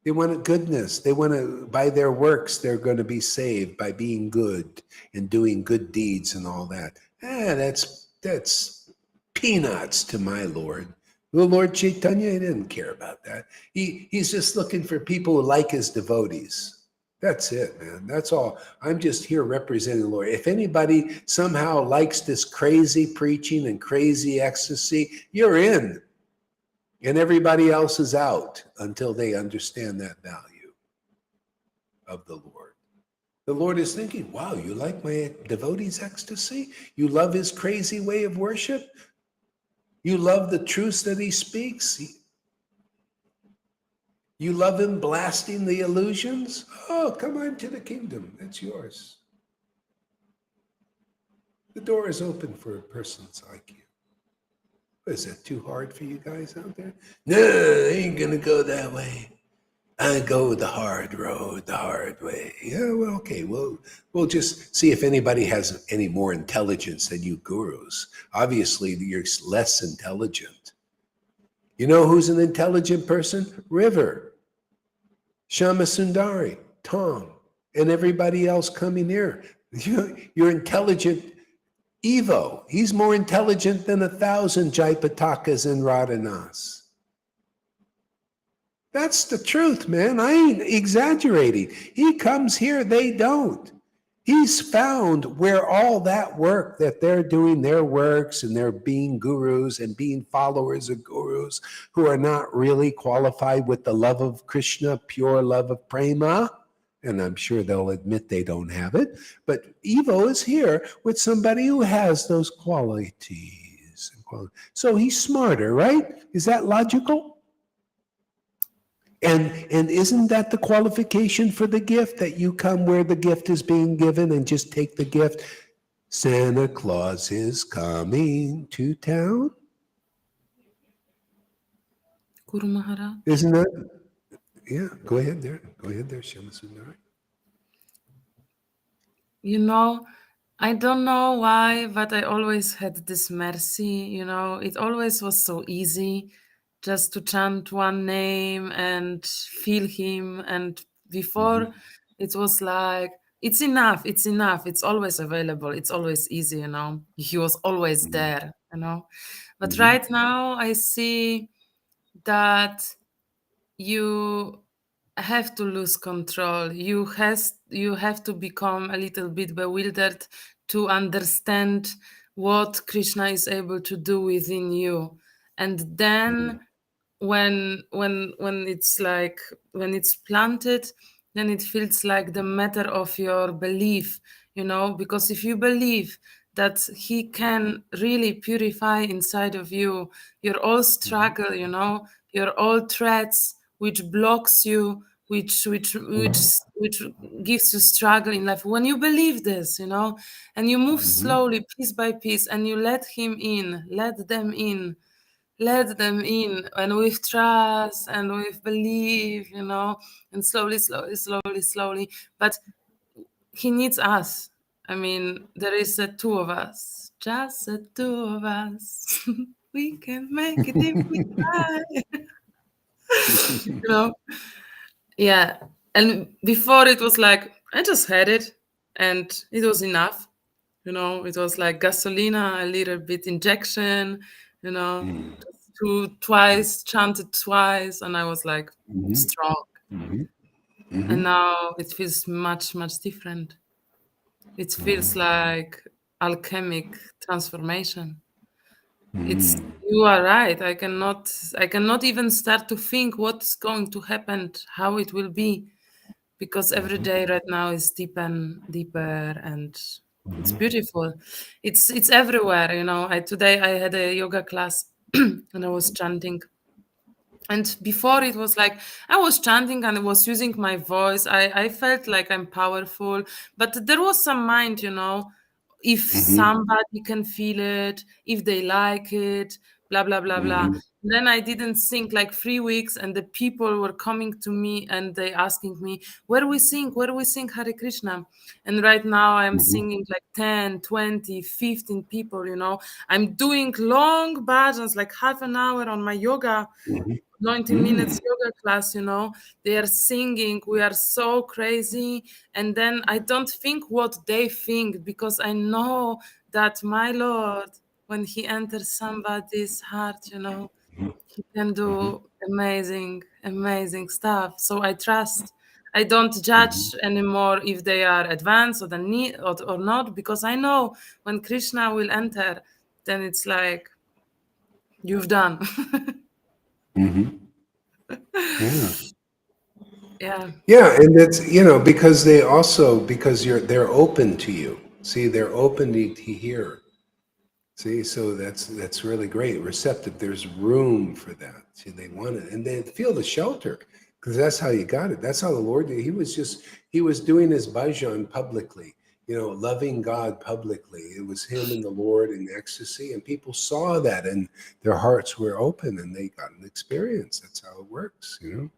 They want goodness. They want to, by their works, they're going to be saved by being good and doing good deeds and all that. That's peanuts to my Lord. The Lord Caitanya, he didn't care about that. He's just looking for people who like his devotees. That's it, man. That's all. I'm just here representing the Lord. If anybody somehow likes this crazy preaching and crazy ecstasy, you're in. And everybody else is out until they understand that value of the Lord. The Lord is thinking, wow, you like my devotee's ecstasy? You love his crazy way of worship? You love the truths that he speaks? You love him blasting the illusions? Oh, come on to the kingdom. It's yours. The door is open for persons like you. Is that too hard for you guys out there? No, I ain't going to go that way. I go the hard road, the hard way. Yeah, well, okay. We'll just see if anybody has any more intelligence than you gurus. Obviously, you're less intelligent. You know who's an intelligent person? River, Shama Sundari, Tom, and everybody else coming here. You're intelligent. Evo, he's more intelligent than 1,000 Jaipatakas and Radhanas. That's the truth, man. I ain't exaggerating. He comes here, they don't. He's found where all that work that they're doing their works and they're being gurus and being followers of gurus who are not really qualified with the love of Krishna, pure love of prema. And I'm sure they'll admit they don't have it. But Evo is here with somebody who has those qualities. So he's smarter, right? Is that logical? And isn't that the qualification for the gift, that you come where the gift is being given and just take the gift? Santa Claus is coming to town. Guru Maharaj. Isn't that? Yeah, go ahead there. Go ahead there, Shyamasundar. You know, I don't know why, but I always had this mercy, you know, it always was so easy just to chant one name and feel him. And before it was like, it's enough, it's always available, it's always easy, you know, he was always there, you know. But right now I see that you have to lose control. You have to become a little bit bewildered to understand what Krishna is able to do within you. And then when it's like, when it's planted, then it feels like the matter of your belief, you know, because if you believe that he can really purify inside of you your all struggle, you know, your all threats which blocks you, which gives you struggle in life, when you believe this, you know, and you move slowly, piece by piece, and you let him in, let them in, let them in, and with trust and with belief, you know, and slowly. But he needs us. I mean, there is the two of us, just the two of us. We can make it if we try. You know, yeah. And before it was like, I just had it and it was enough. You know, it was like gasolina, a little bit injection, you know, twice, chanted twice, and I was like strong. And now it feels much different. It feels like alchemic transformation. It's, you are right. I cannot even start to think what's going to happen, how it will be, because every day right now is deeper and deeper, and it's beautiful. It's everywhere, you know. Today I had a yoga class and I was chanting. And before it was like I was chanting and I was using my voice. I felt like I'm powerful, but there was some mind, you know, if somebody can feel it, if they like it, blah, blah, blah, blah. Then I didn't sing like 3 weeks, and the people were coming to me and they asking me, where do we sing Hare Krishna? And right now I'm singing like 10, 20, 15 people, you know. I'm doing long bhajans, like half an hour on my yoga 90 minutes yoga class, you know. They are singing, we are so crazy. And then I don't think what they think, because I know that my Lord, when he enters somebody's heart, you know, he can do amazing stuff. So I trust. I don't judge anymore if they are advanced or or not, because I know when Krishna will enter, then it's like you've done. Yeah. Yeah. And it's, you know, because they're open to you. See, they're open to hear. See, so that's really great. Receptive. There's room for that. See, they want it, and they feel the shelter, because that's how you got it. That's how the Lord did. He was doing his bhajan publicly, you know, loving God publicly. It was him and the Lord in ecstasy, and people saw that, and their hearts were open, and they got an experience. That's how it works, you know.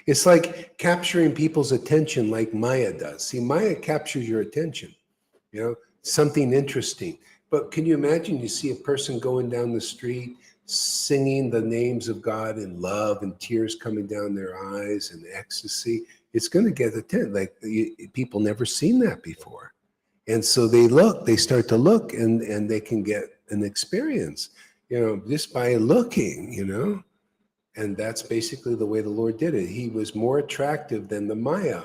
It's like capturing people's attention, like Maya does. See, Maya captures your attention, you know, something interesting. But can you imagine, you see a person going down the street singing the names of God in love, and tears coming down their eyes, and ecstasy? It's going to get attention. Like, people never seen that before. And so they start to look, and they can get an experience, you know, just by looking, you know. And that's basically the way the Lord did it. He was more attractive than the Maya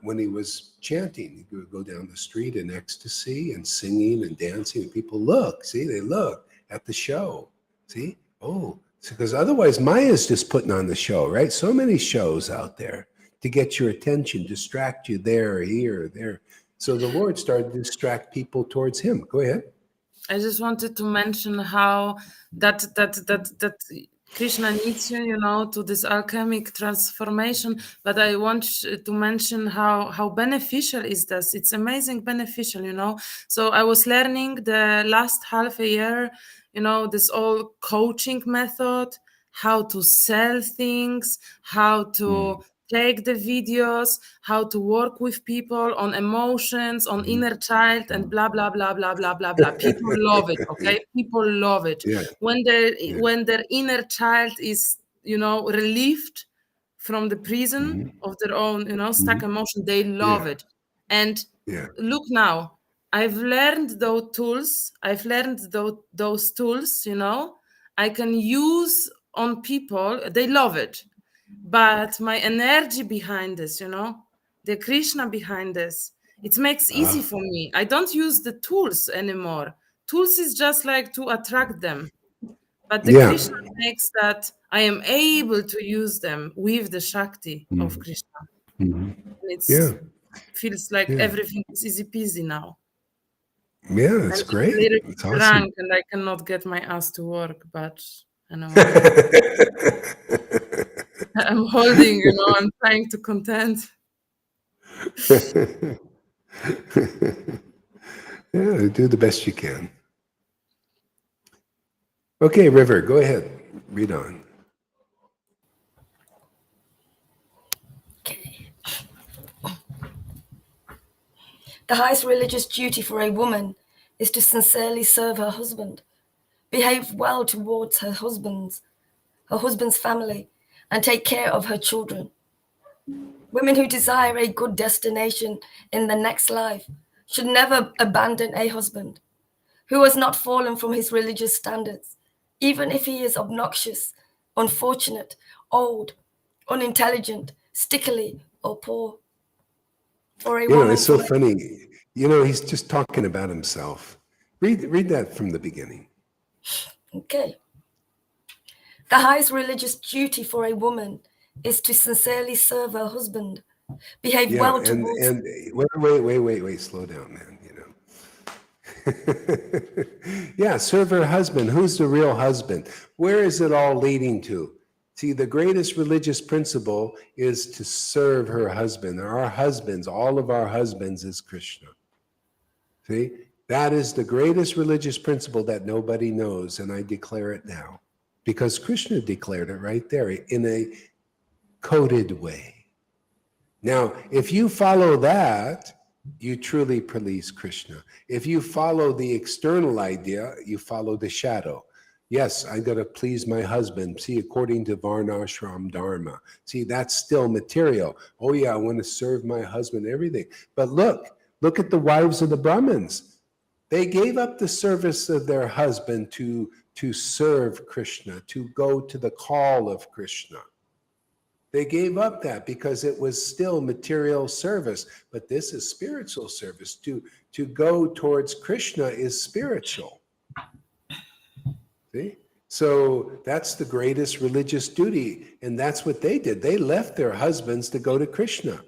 when he was chanting. He would go down the street in ecstasy and singing and dancing, and people look, see, they look at the show. See, oh, because otherwise Maya's just putting on the show, right? So many shows out there to get your attention, distract you there, here, there. So the Lord started to distract people towards him. Go ahead. I just wanted to mention how that Krishna needs you, you know, to this alchemic transformation. But I want to mention how beneficial is this. It's amazing beneficial, you know. So I was learning the last half a year, you know, this all coaching method, how to sell things, how to take the videos, how to work with people on emotions, on inner child, and blah blah blah blah blah blah blah. People love it, okay? People love it. Yeah. When their inner child is, you know, relieved from the prison of their own, you know, stuck emotion, they love it. And look now, I've learned those tools. I've learned those tools, you know, I can use on people. They love it. But my energy behind this, you know, the Krishna behind this, it makes easy for me. I don't use the tools anymore. Tools is just like to attract them. But the Krishna makes that I am able to use them with the Shakti of Krishna. And it feels like everything is easy peasy now. Yeah, that's I'm great. a little It's bit awesome. drunk and I cannot get my ass to work, but anyway. I'm holding, you know, I'm trying to content. Yeah, do the best you can. Okay, River, go ahead. Read on. Okay. The highest religious duty for a woman is to sincerely serve her husband, behave well towards her husband's family, and take care of her children. Women who desire a good destination in the next life should never abandon a husband who has not fallen from his religious standards, even if he is obnoxious, unfortunate, old, unintelligent, stickily, or poor. For a You know, woman, it's so funny. You know, he's just talking about himself. Read that from the beginning. Okay. The highest religious duty for a woman is to sincerely serve her husband, behave well towards. And wait, slow down, man. You know, serve her husband. Who's the real husband? Where is it all leading to? See, the greatest religious principle is to serve her husband. Our husbands, all of our husbands, is Krishna. See, that is the greatest religious principle that nobody knows, and I declare it now. Because Krishna declared it right there in a coded way. Now, if you follow that, you truly please Krishna. If you follow the external idea, you follow the shadow. Yes, I'm going to please my husband. See, according to Varnashram Dharma. See, that's still material. Oh yeah, I want to serve my husband, everything. But look at the wives of the Brahmins. They gave up the service of their husband to serve Krishna, to go to the call of Krishna. They gave up that because it was still material service. But this is spiritual service. To go towards Krishna is spiritual. See? So that's the greatest religious duty. And that's what they did. They left their husbands to go to Krishna.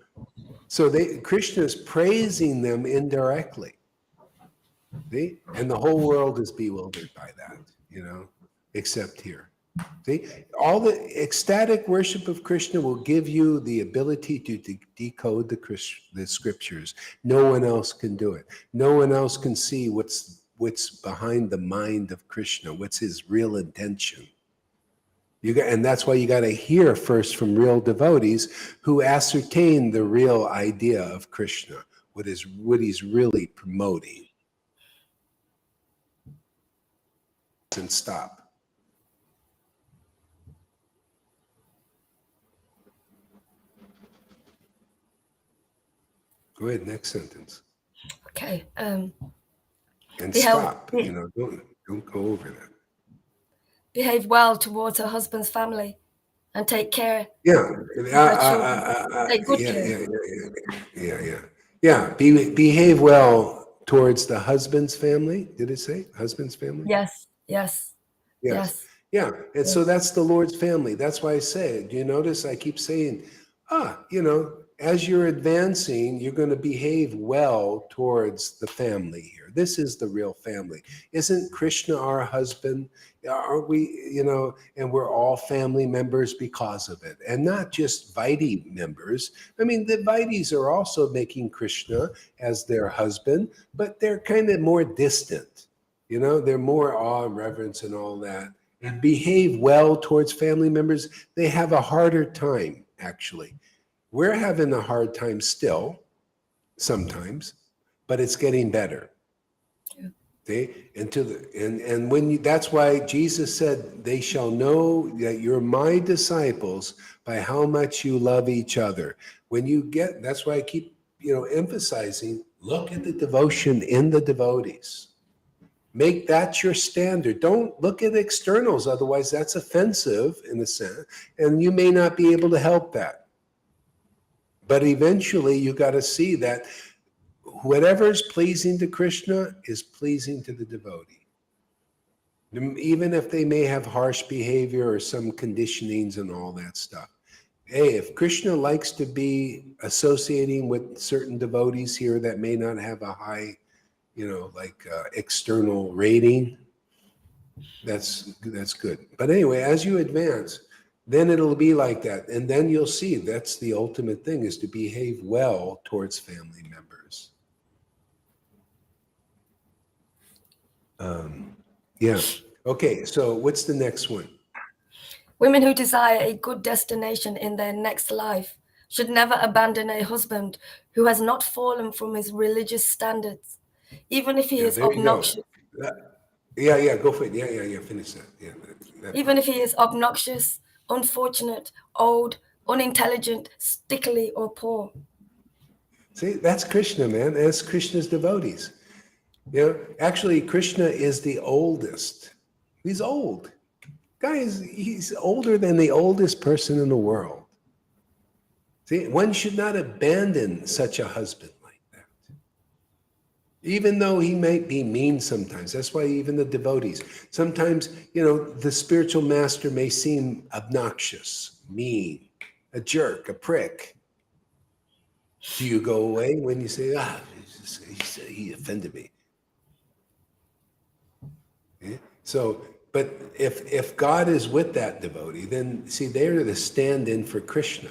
So Krishna is praising them indirectly. See? And the whole world is bewildered by that, you know, except here. See? All the ecstatic worship of Krishna will give you the ability to decode the scriptures. No one else can do it. No one else can see what's behind the mind of Krishna, what's his real intention. And that's why you got to hear first from real devotees who ascertain the real idea of Krishna, what he's really promoting. And stop. Go ahead, next sentence. Okay. And stop. You know, don't go over that. behave well towards her husband's family, and take care. Yeah. Her children. Take good care. Behave well towards the husband's family. Did it say husband's family? Yes, yes, Yes. yes. Yeah. And so that's the Lord's family. That's why I say it. Do you notice I keep saying, as you're advancing, you're going to behave well towards the family here. This is the real family. Isn't Krishna our husband? Aren't we, and we're all family members because of it. And not just Vaidhi members. I mean, the Vaidhis are also making Krishna as their husband, but they're kind of more distant. They're more awe and reverence and all that. And behave well towards family members. They have a harder time, actually. We're having a hard time still, sometimes, but it's getting better. Yeah. Okay? And when that's why Jesus said, "They shall know that you're my disciples by how much you love each other." That's why I keep emphasizing. Look at the devotion in the devotees. Make that your standard. Don't look at externals, otherwise that's offensive in a sense, and you may not be able to help that. But eventually you got to see that whatever's pleasing to Krishna is pleasing to the devotee. Even if they may have harsh behavior or some conditionings and all that stuff. Hey, if Krishna likes to be associating with certain devotees here that may not have a high, external rating, that's good. But anyway, as you advance, then it'll be like that. And then you'll see that's the ultimate thing, is to behave well towards family members. Yeah. Okay, so what's the next one? Women who desire a good destination in their next life should never abandon a husband who has not fallen from his religious standards, even if he is obnoxious. Go for it. Yeah, finish that. Even if he is obnoxious, unfortunate, old, unintelligent, stickly, or poor. See, that's Krishna, man. That's Krishna's devotees. Actually, Krishna is the oldest. He's old. Guys, he's older than the oldest person in the world. See, one should not abandon such a husband like that. Even though he might be mean sometimes. That's why even the devotees, sometimes, the spiritual master may seem obnoxious, mean, a jerk, a prick. Do you go away when you say, he offended me? Okay? So, but if God is with that devotee, then see, they're the stand-in for Krishna.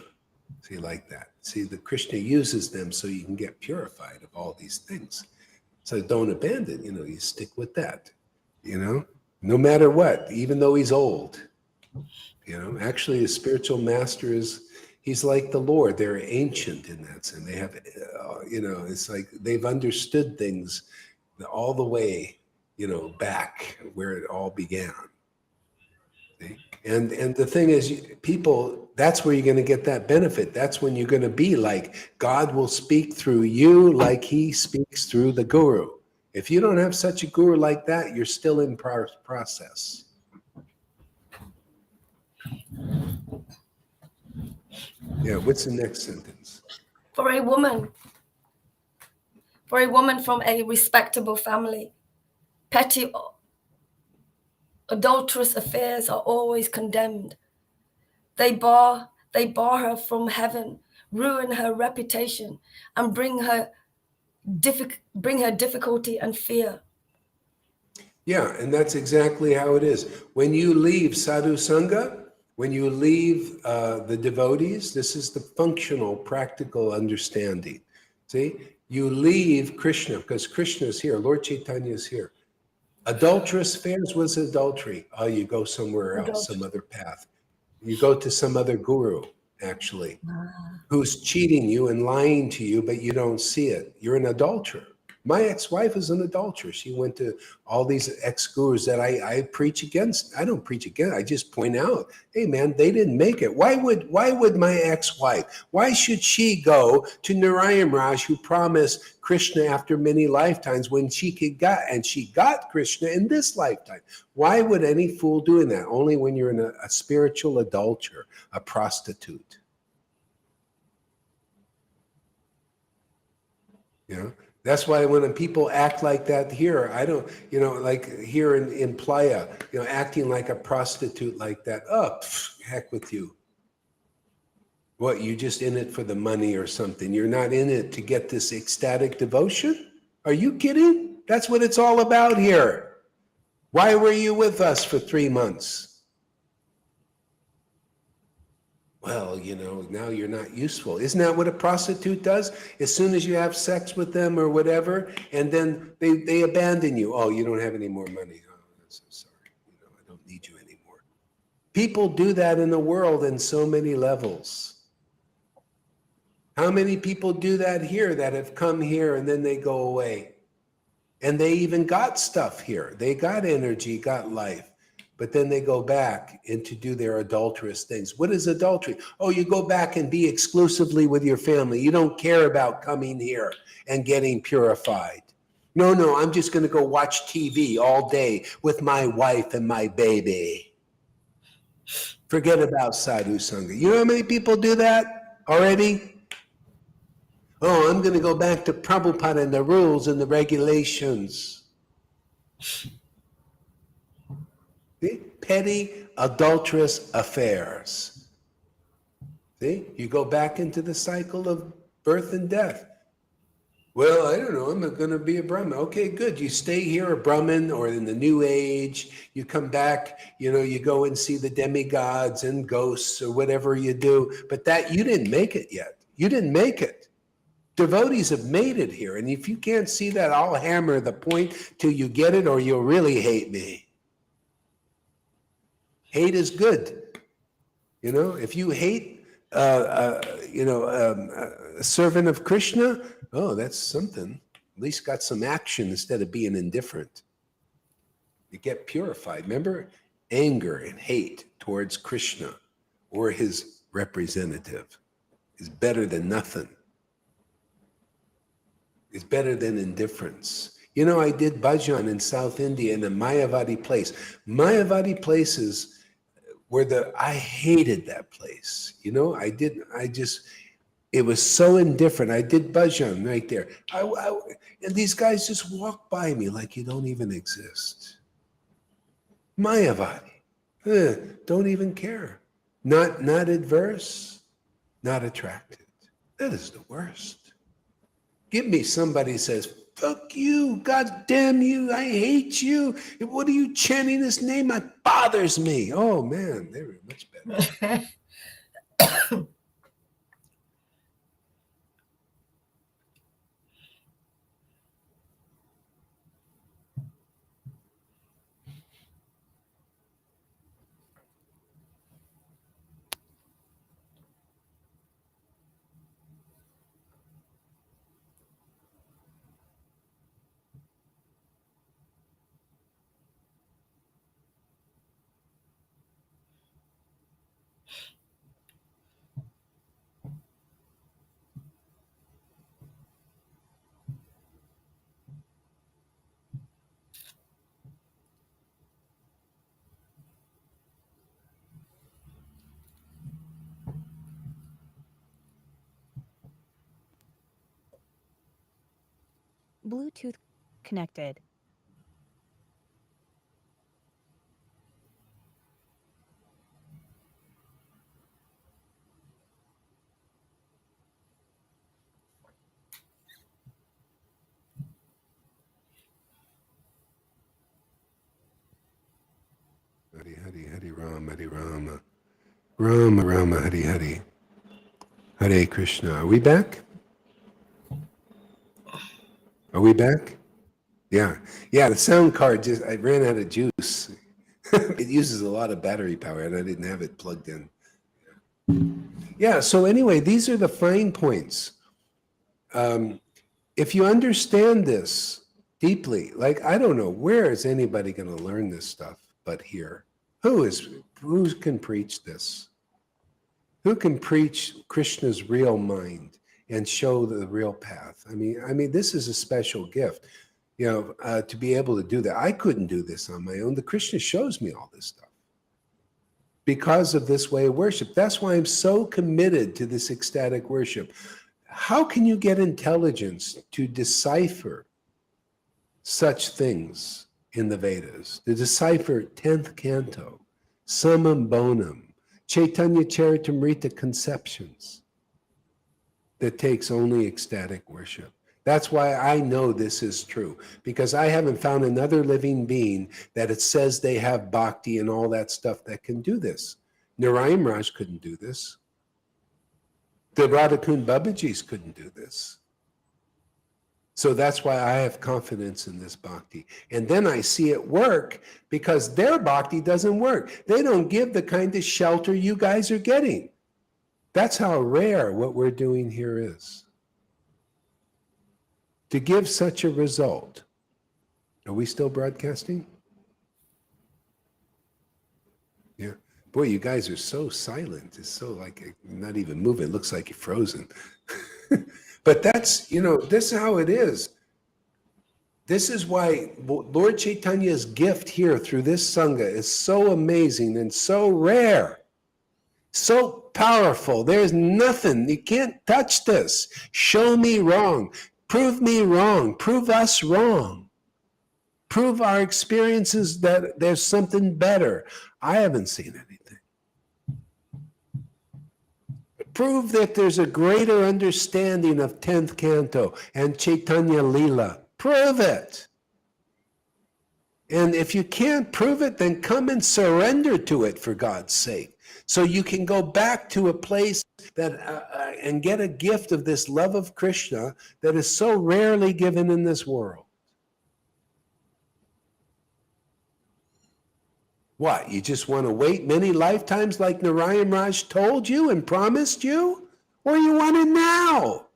See, like that. See, the Krishna uses them so you can get purified of all these things. So don't abandon, you stick with that, no matter what, even though he's old. Actually, a spiritual master he's like the Lord. They're ancient in that sense. They have, it's like they've understood things all the way, back where it all began. See? And the thing is, people, that's where you're going to get that benefit. That's when you're going to be like, God will speak through you like he speaks through the guru. If you don't have such a guru like that, you're still in process. Yeah, what's the next sentence? For a woman from a respectable family, petty adulterous affairs are always condemned. They bar her from heaven, ruin her reputation, and bring her difficulty and fear. Yeah, and that's exactly how it is. When you leave Sadhu Sangha, when you leave the devotees, this is the functional, practical understanding. See, you leave Krishna, because Krishna is here, Lord Caitanya is here. Adulterous affairs was adultery. Oh, you go somewhere else, some other path. You go to some other guru, actually, who's cheating you and lying to you, but you don't see it. You're an adulterer. My ex-wife is an adulteress. She went to all these ex-gurus that I preach against. I don't preach against. I just point out, hey man, they didn't make it. Why would my ex-wife, why should she go to Narayan Raj, who promised Krishna after many lifetimes when she got Krishna in this lifetime? Why would any fool doing that? Only when you're in a spiritual adulterer, a prostitute. You know, that's why when people act like that here, I don't, like here in Playa, acting like a prostitute like that. Oh, heck with you. What, you just in it for the money or something? You're not in it to get this ecstatic devotion? Are you kidding? That's what it's all about here. Why were you with us for 3 months? Well, now you're not useful. Isn't that what a prostitute does? As soon as you have sex with them or whatever, and then they abandon you. Oh, you don't have any more money. Oh, I'm so sorry. I don't need you anymore. People do that in the world in so many levels. How many people do that here that have come here and then they go away? And they even got stuff here. They got energy, got life. But then they go back and to do their adulterous things. What is adultery? Oh, you go back and be exclusively with your family. You don't care about coming here and getting purified. No, I'm just going to go watch TV all day with my wife and my baby. Forget about Sadhu Sangha. You know how many people do that already? Oh, I'm going to go back to Prabhupada and the rules and the regulations. See? Petty, adulterous affairs. See? You go back into the cycle of birth and death. Well, I don't know, I'm going to be a Brahmin. Okay, good. You stay here a Brahmin or in the New Age. You come back, you go and see the demigods and ghosts or whatever you do. But that, you didn't make it yet. You didn't make it. Devotees have made it here. And if you can't see that, I'll hammer the point till you get it or you'll really hate me. Hate is good. If you hate, a servant of Krishna, oh, that's something. At least got some action instead of being indifferent. You get purified. Remember, anger and hate towards Krishna or his representative is better than nothing. It's better than indifference. I did bhajan in South India in a Mayavadi place. Mayavadi places I hated that place. It was so indifferent. I did bhajan right there. And these guys just walk by me like you don't even exist. Mayavadi, don't even care. Not adverse, not attracted. That is the worst. Give me somebody who says, fuck you, God damn you, I hate you. What are you chanting this name? It bothers me. Oh man, they were much better. Bluetooth connected. Hari Hari Hari Rama Rama Rama Hari Hari Hare Krishna. Are we back? Are we back? Yeah. The sound card I ran out of juice. It uses a lot of battery power and I didn't have it plugged in. Yeah, so anyway, these are the fine points. if you understand this deeply, like, I don't know, where is anybody going to learn this stuff but here? Who can preach this? Who can preach Krishna's real mind and show the real path? I mean, this is a special gift, to be able to do that. I couldn't do this on my own. The Krishna shows me all this stuff because of this way of worship. That's why I'm so committed to this ecstatic worship. How can you get intelligence to decipher such things in the Vedas? To decipher 10th canto, Summum Bonum, Chaitanya Charitamrita conceptions that takes only ecstatic worship. That's why I know this is true, because I haven't found another living being that it says they have bhakti and all that stuff that can do this. Narayan Raj couldn't do this. The Radhakund Babajis couldn't do this. So that's why I have confidence in this bhakti. And then I see it work because their bhakti doesn't work. They don't give the kind of shelter you guys are getting. That's how rare what we're doing here is. To give such a result. Are we still broadcasting? Yeah. Boy, you guys are so silent. It's so like not even moving. It looks like you're frozen. But that's, this is how it is. This is why Lord Chaitanya's gift here through this Sangha is so amazing and so rare, so powerful. There's nothing, you can't touch this. Show me wrong. Prove me wrong. Prove us wrong. Prove our experiences that there's something better. I haven't seen anything. Prove that there's a greater understanding of 10th canto and Chaitanya Leela. Prove it. And if you can't prove it, then come and surrender to it, for God's sake. So you can go back to a place that and get a gift of this love of Krishna that is so rarely given in this world. What, you just want to wait many lifetimes like Narayan Raj told you and promised you? Or you want it now?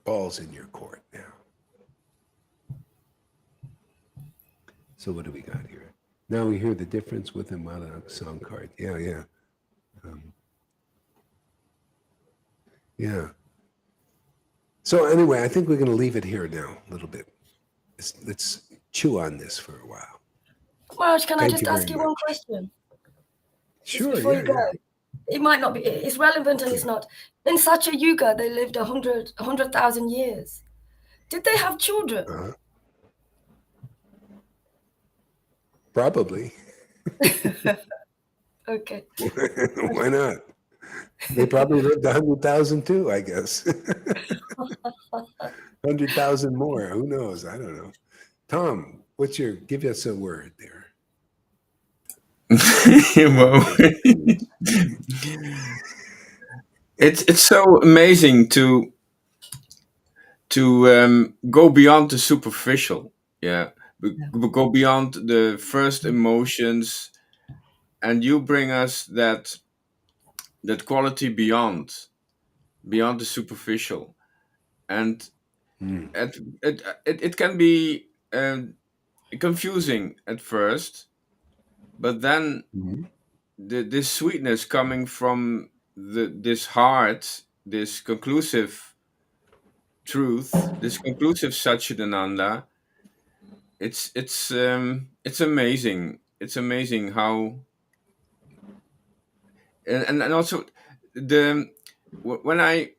Ball's in your court now. So what do we got here? Now we hear the difference with the Mala song card. Yeah. Yeah. So anyway, I think we're going to leave it here now a little bit. Let's chew on this for a while. Maharaj, can I Thank just you ask very you one much. question? Sure, Before yeah, you go. It might not be, it's relevant and it's not. In such a yuga, they lived 100,000 years. Did they have children? yeah. Probably. Okay. Why not? They probably lived 100,000 too, I guess. 100,000 more. Who knows? I don't know. Tom, give us a word there. Well, it's so amazing to go beyond the superficial. Yeah, go beyond the first emotions, and you bring us that quality beyond the superficial, and it can be confusing at first, but then this sweetness coming from this heart, this conclusive truth, this conclusive Satchidananda, it's amazing. It's amazing how, and also when I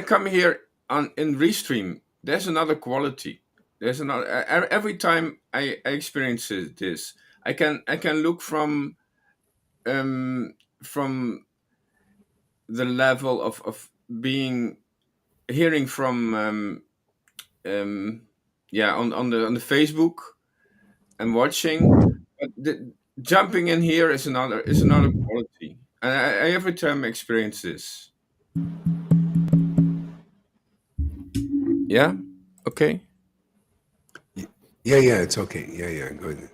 come here in Restream, there's another quality. There's another, every time I experience this, I can look from the level of hearing from on the Facebook and watching, but jumping in here is another quality, and I every time experience this. Yeah. Okay. Yeah, it's okay. Yeah, go ahead.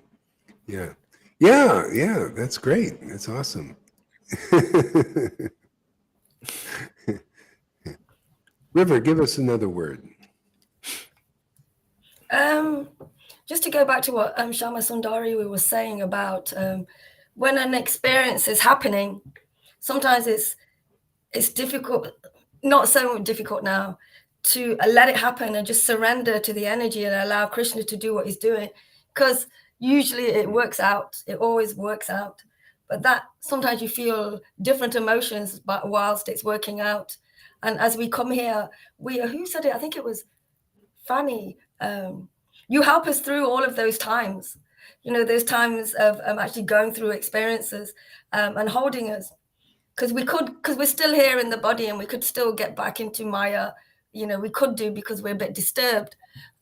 Yeah, that's great. That's awesome. River, give us another word. Just to go back to what Shama Sundari was saying about when an experience is happening, sometimes it's difficult, not so difficult now, to let it happen and just surrender to the energy and allow Krishna to do what he's doing, because usually it works out. It always works out. But that sometimes you feel different emotions but whilst it's working out. And as we come here, who said it? I think it was Fanny. You help us through all of those times, those times of actually going through experiences and holding us, because we're still here in the body and we could still get back into Maya, we could do, because we're a bit disturbed.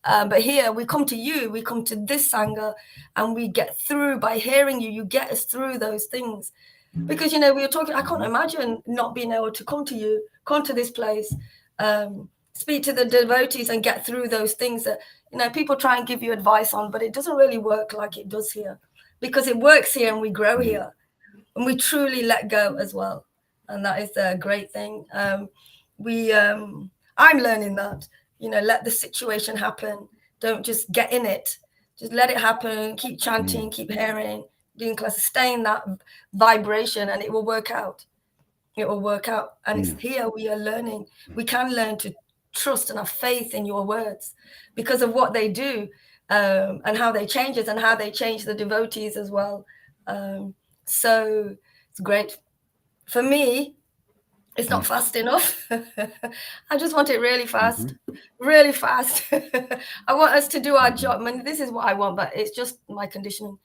But here we come to you, we come to this Sangha, and we get through by hearing you. You get us through those things. Because, we were talking, I can't imagine not being able to come to this place, speak to the devotees and get through those things that, people try and give you advice on, but it doesn't really work like it does here, because it works here and we grow here and we truly let go as well. And that is a great thing. I'm learning that, let the situation happen. Don't just get in it. Just let it happen. Keep chanting, keep hearing, doing classes, stay in that vibration, and it will work out. It will work out. And it's here we are learning. We can learn to trust and have faith in your words because of what they do, and how they change us and how they change the devotees as well. So it's great. For me, it's not fast enough. I just want it really fast, really fast. I want us to do our job. I mean, this is what I want, but it's just my conditioning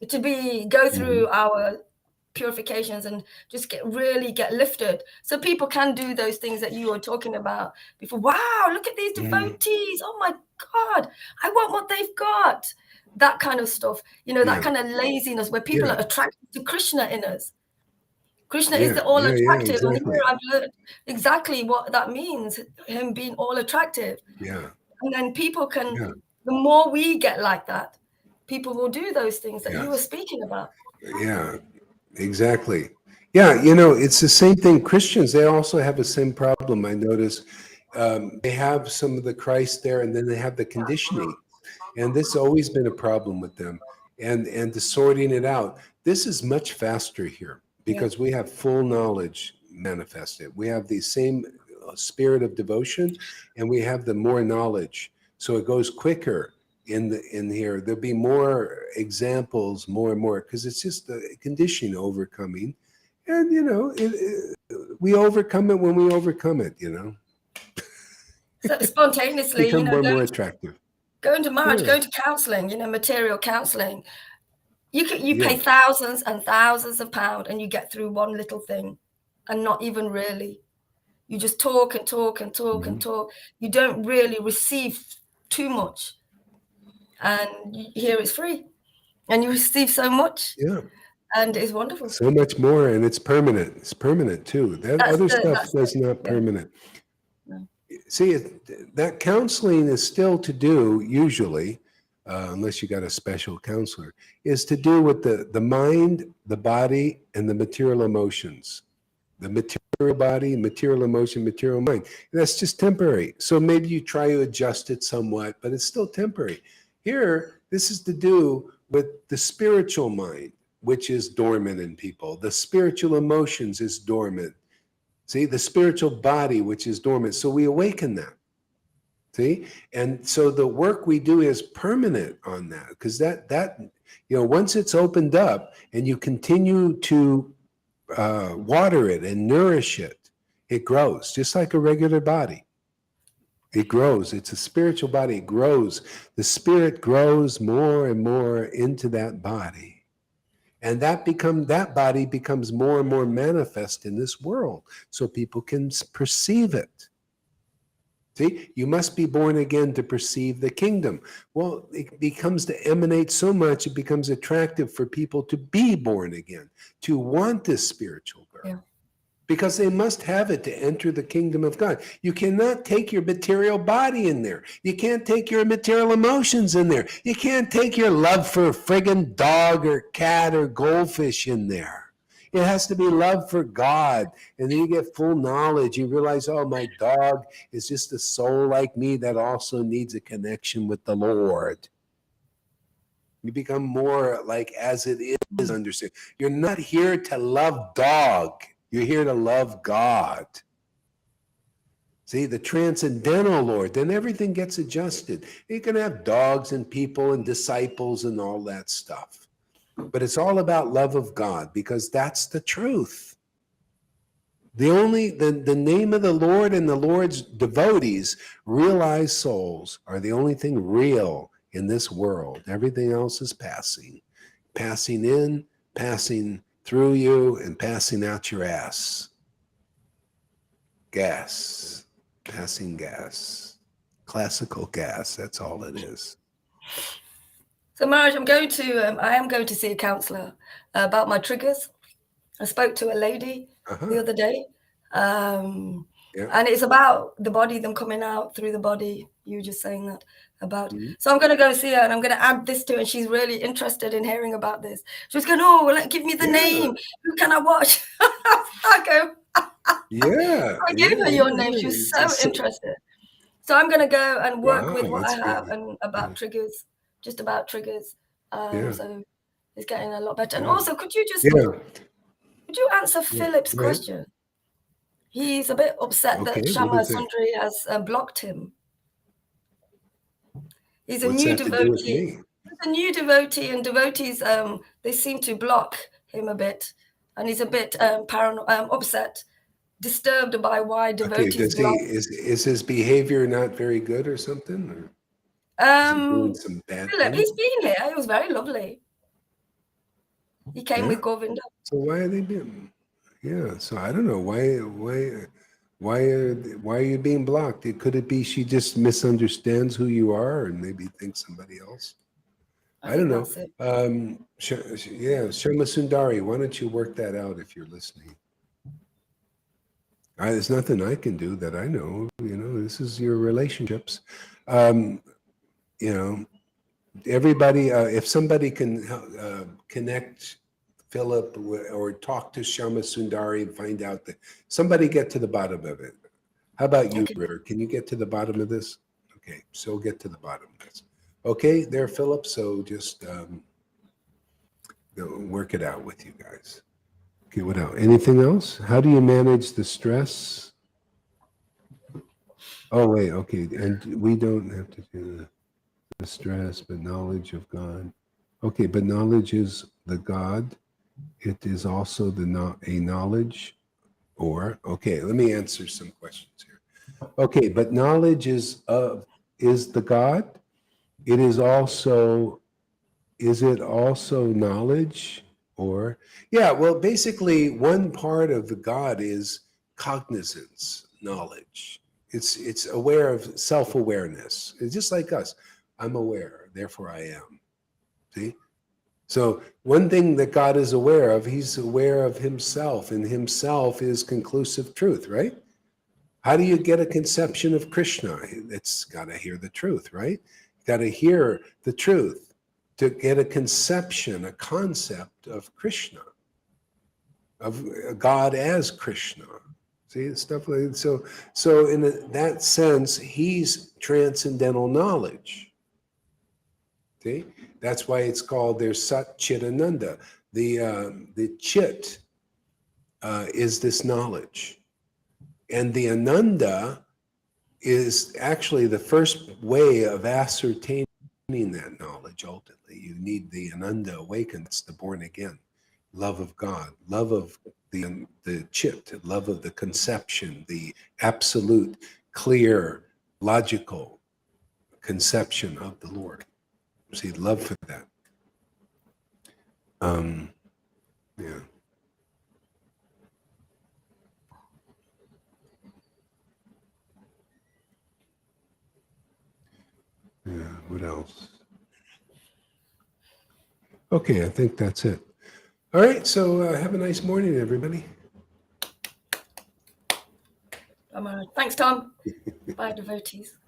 to go through our purifications and just get lifted, so people can do those things that you were talking about before. Wow, look at these devotees. Oh my God, I want what they've got. That kind of stuff, that kind of laziness where people are attracted to Krishna in us. Krishna is the all attractive. Exactly. And here I've learned exactly what that means, him being all attractive. Yeah. And then people can, the more we get like that, people will do those things that you were speaking about. Yeah, exactly. Yeah, it's the same thing. Christians, they also have the same problem. I notice they have some of the Christ there, and then they have the conditioning. And this has always been a problem with them. And the sorting it out. This is much faster here because we have full knowledge manifested. We have the same spirit of devotion, and we have the more knowledge. So it goes quicker in here. There'll be more examples, more and more, because it's just the conditioning overcoming. And, we overcome it when we overcome it, So spontaneously, become more attractive. Going to marriage, going to counseling, material counseling. You pay thousands and thousands of pounds and you get through one little thing, and not even really. You just talk and talk and talk and talk. You don't really receive too much. And here it's free. And you receive so much. Yeah. And it's wonderful. So much more, and it's permanent. It's permanent too. Other stuff is not permanent. No. See, that counseling is still to do, usually, unless you got a special counselor, is to do with the mind, the body, and the material emotions. The material body, material emotion, material mind. And that's just temporary. So maybe you try to adjust it somewhat, but it's still temporary. Here, this is to do with the spiritual mind, which is dormant in people. The spiritual emotions is dormant. See, the spiritual body, which is dormant. So we awaken that. See? And so the work we do is permanent on that, because that once it's opened up and you continue to water it and nourish it, it grows just like a regular body. It grows. It's a spiritual body. It grows. The spirit grows more and more into that body. And that body becomes more and more manifest in this world so people can perceive it. See, you must be born again to perceive the kingdom. Well, it becomes to emanate so much, it becomes attractive for people to be born again, to want this spiritual birth. Yeah. Because they must have it to enter the kingdom of God. You cannot take your material body in there. You can't take your material emotions in there. You can't take your love for a friggin' dog or cat or goldfish in there. It has to be love for God. And then you get full knowledge. You realize, oh, my dog is just a soul like me that also needs a connection with the Lord. You become more like as it is, understand. You're not here to love dog. You're here to love God. See, the transcendental Lord, then everything gets adjusted. You can have dogs and people and disciples and all that stuff. But it's all about love of God, because that's the truth. The name of the Lord and the Lord's devotees, realized souls, are the only thing real in this world. Everything else is passing. Passing in, passing through you, and passing out your ass. Gas. Passing gas. Classical gas, that's all it is. So Maharaj, I am going to see a counselor about my triggers. I spoke to a lady the other day, and it's about the body, them coming out through the body. You were just saying that about. So I'm going to go see her, and I'm going to add this to it, and she's really interested in hearing about this. She was going, oh, give me the name. Who can I watch? I go, I gave her your name. She was so interested. So I'm going to go and work with what I have and about triggers, just about triggers. So it's getting a lot better. And also, could you just would you answer Philip's question? He's a bit upset that Shama Sundari has blocked him. He's a new devotee. He's a new devotee, and devotees they seem to block him a bit, and he's a bit upset, disturbed by why devotees block. Is his behavior not very good or something? Or is he doing some bad Philip, things? he's been here. It was very lovely. He came with Govinda. So why are they being? Yeah. So I don't know why are you being blocked? Could it be she just misunderstands who you are and maybe thinks somebody else? I don't know. Shama Sundari, why don't you work that out if you're listening? There's nothing I can do that I know. This is your relationships. Everybody, if somebody can connect Philip or talk to Shama Sundari and find out that somebody get to the bottom of it. How about you, Ritter? Can you get to the bottom of this? Okay, so get to the bottom of this. Okay, there, Philip. So just work it out with you guys. Okay, what else? Anything else? How do you manage the stress? Oh, wait, okay. And we don't have to do the stress, but knowledge of God. Okay, but knowledge is the God. It is also a knowledge, okay, let me answer some questions here. Okay, but knowledge is the God. Is it also knowledge? Well, basically one part of the God is cognizance, knowledge. It's aware of self-awareness. It's just like us. I'm aware, therefore I am. See? So one thing that God is aware of, he's aware of himself, and himself is conclusive truth, right? How do you get a conception of Krishna? It's got to hear the truth, right? Got to hear the truth to get a conception, a concept of Krishna, of God as Krishna. See, stuff like that. So in that sense, he's transcendental knowledge. See? That's why it's called, there's Sat Chit Ananda. The Chit is this knowledge. And the Ananda is actually the first way of ascertaining that knowledge ultimately. You need the Ananda awakened, it's the born again. Love of God, love of the Chit, love of the conception, the absolute, clear, logical conception of the Lord. See, love for that. What else? Okay, I think that's it. All right, so have a nice morning, everybody. Thanks, Tom. Bye, devotees.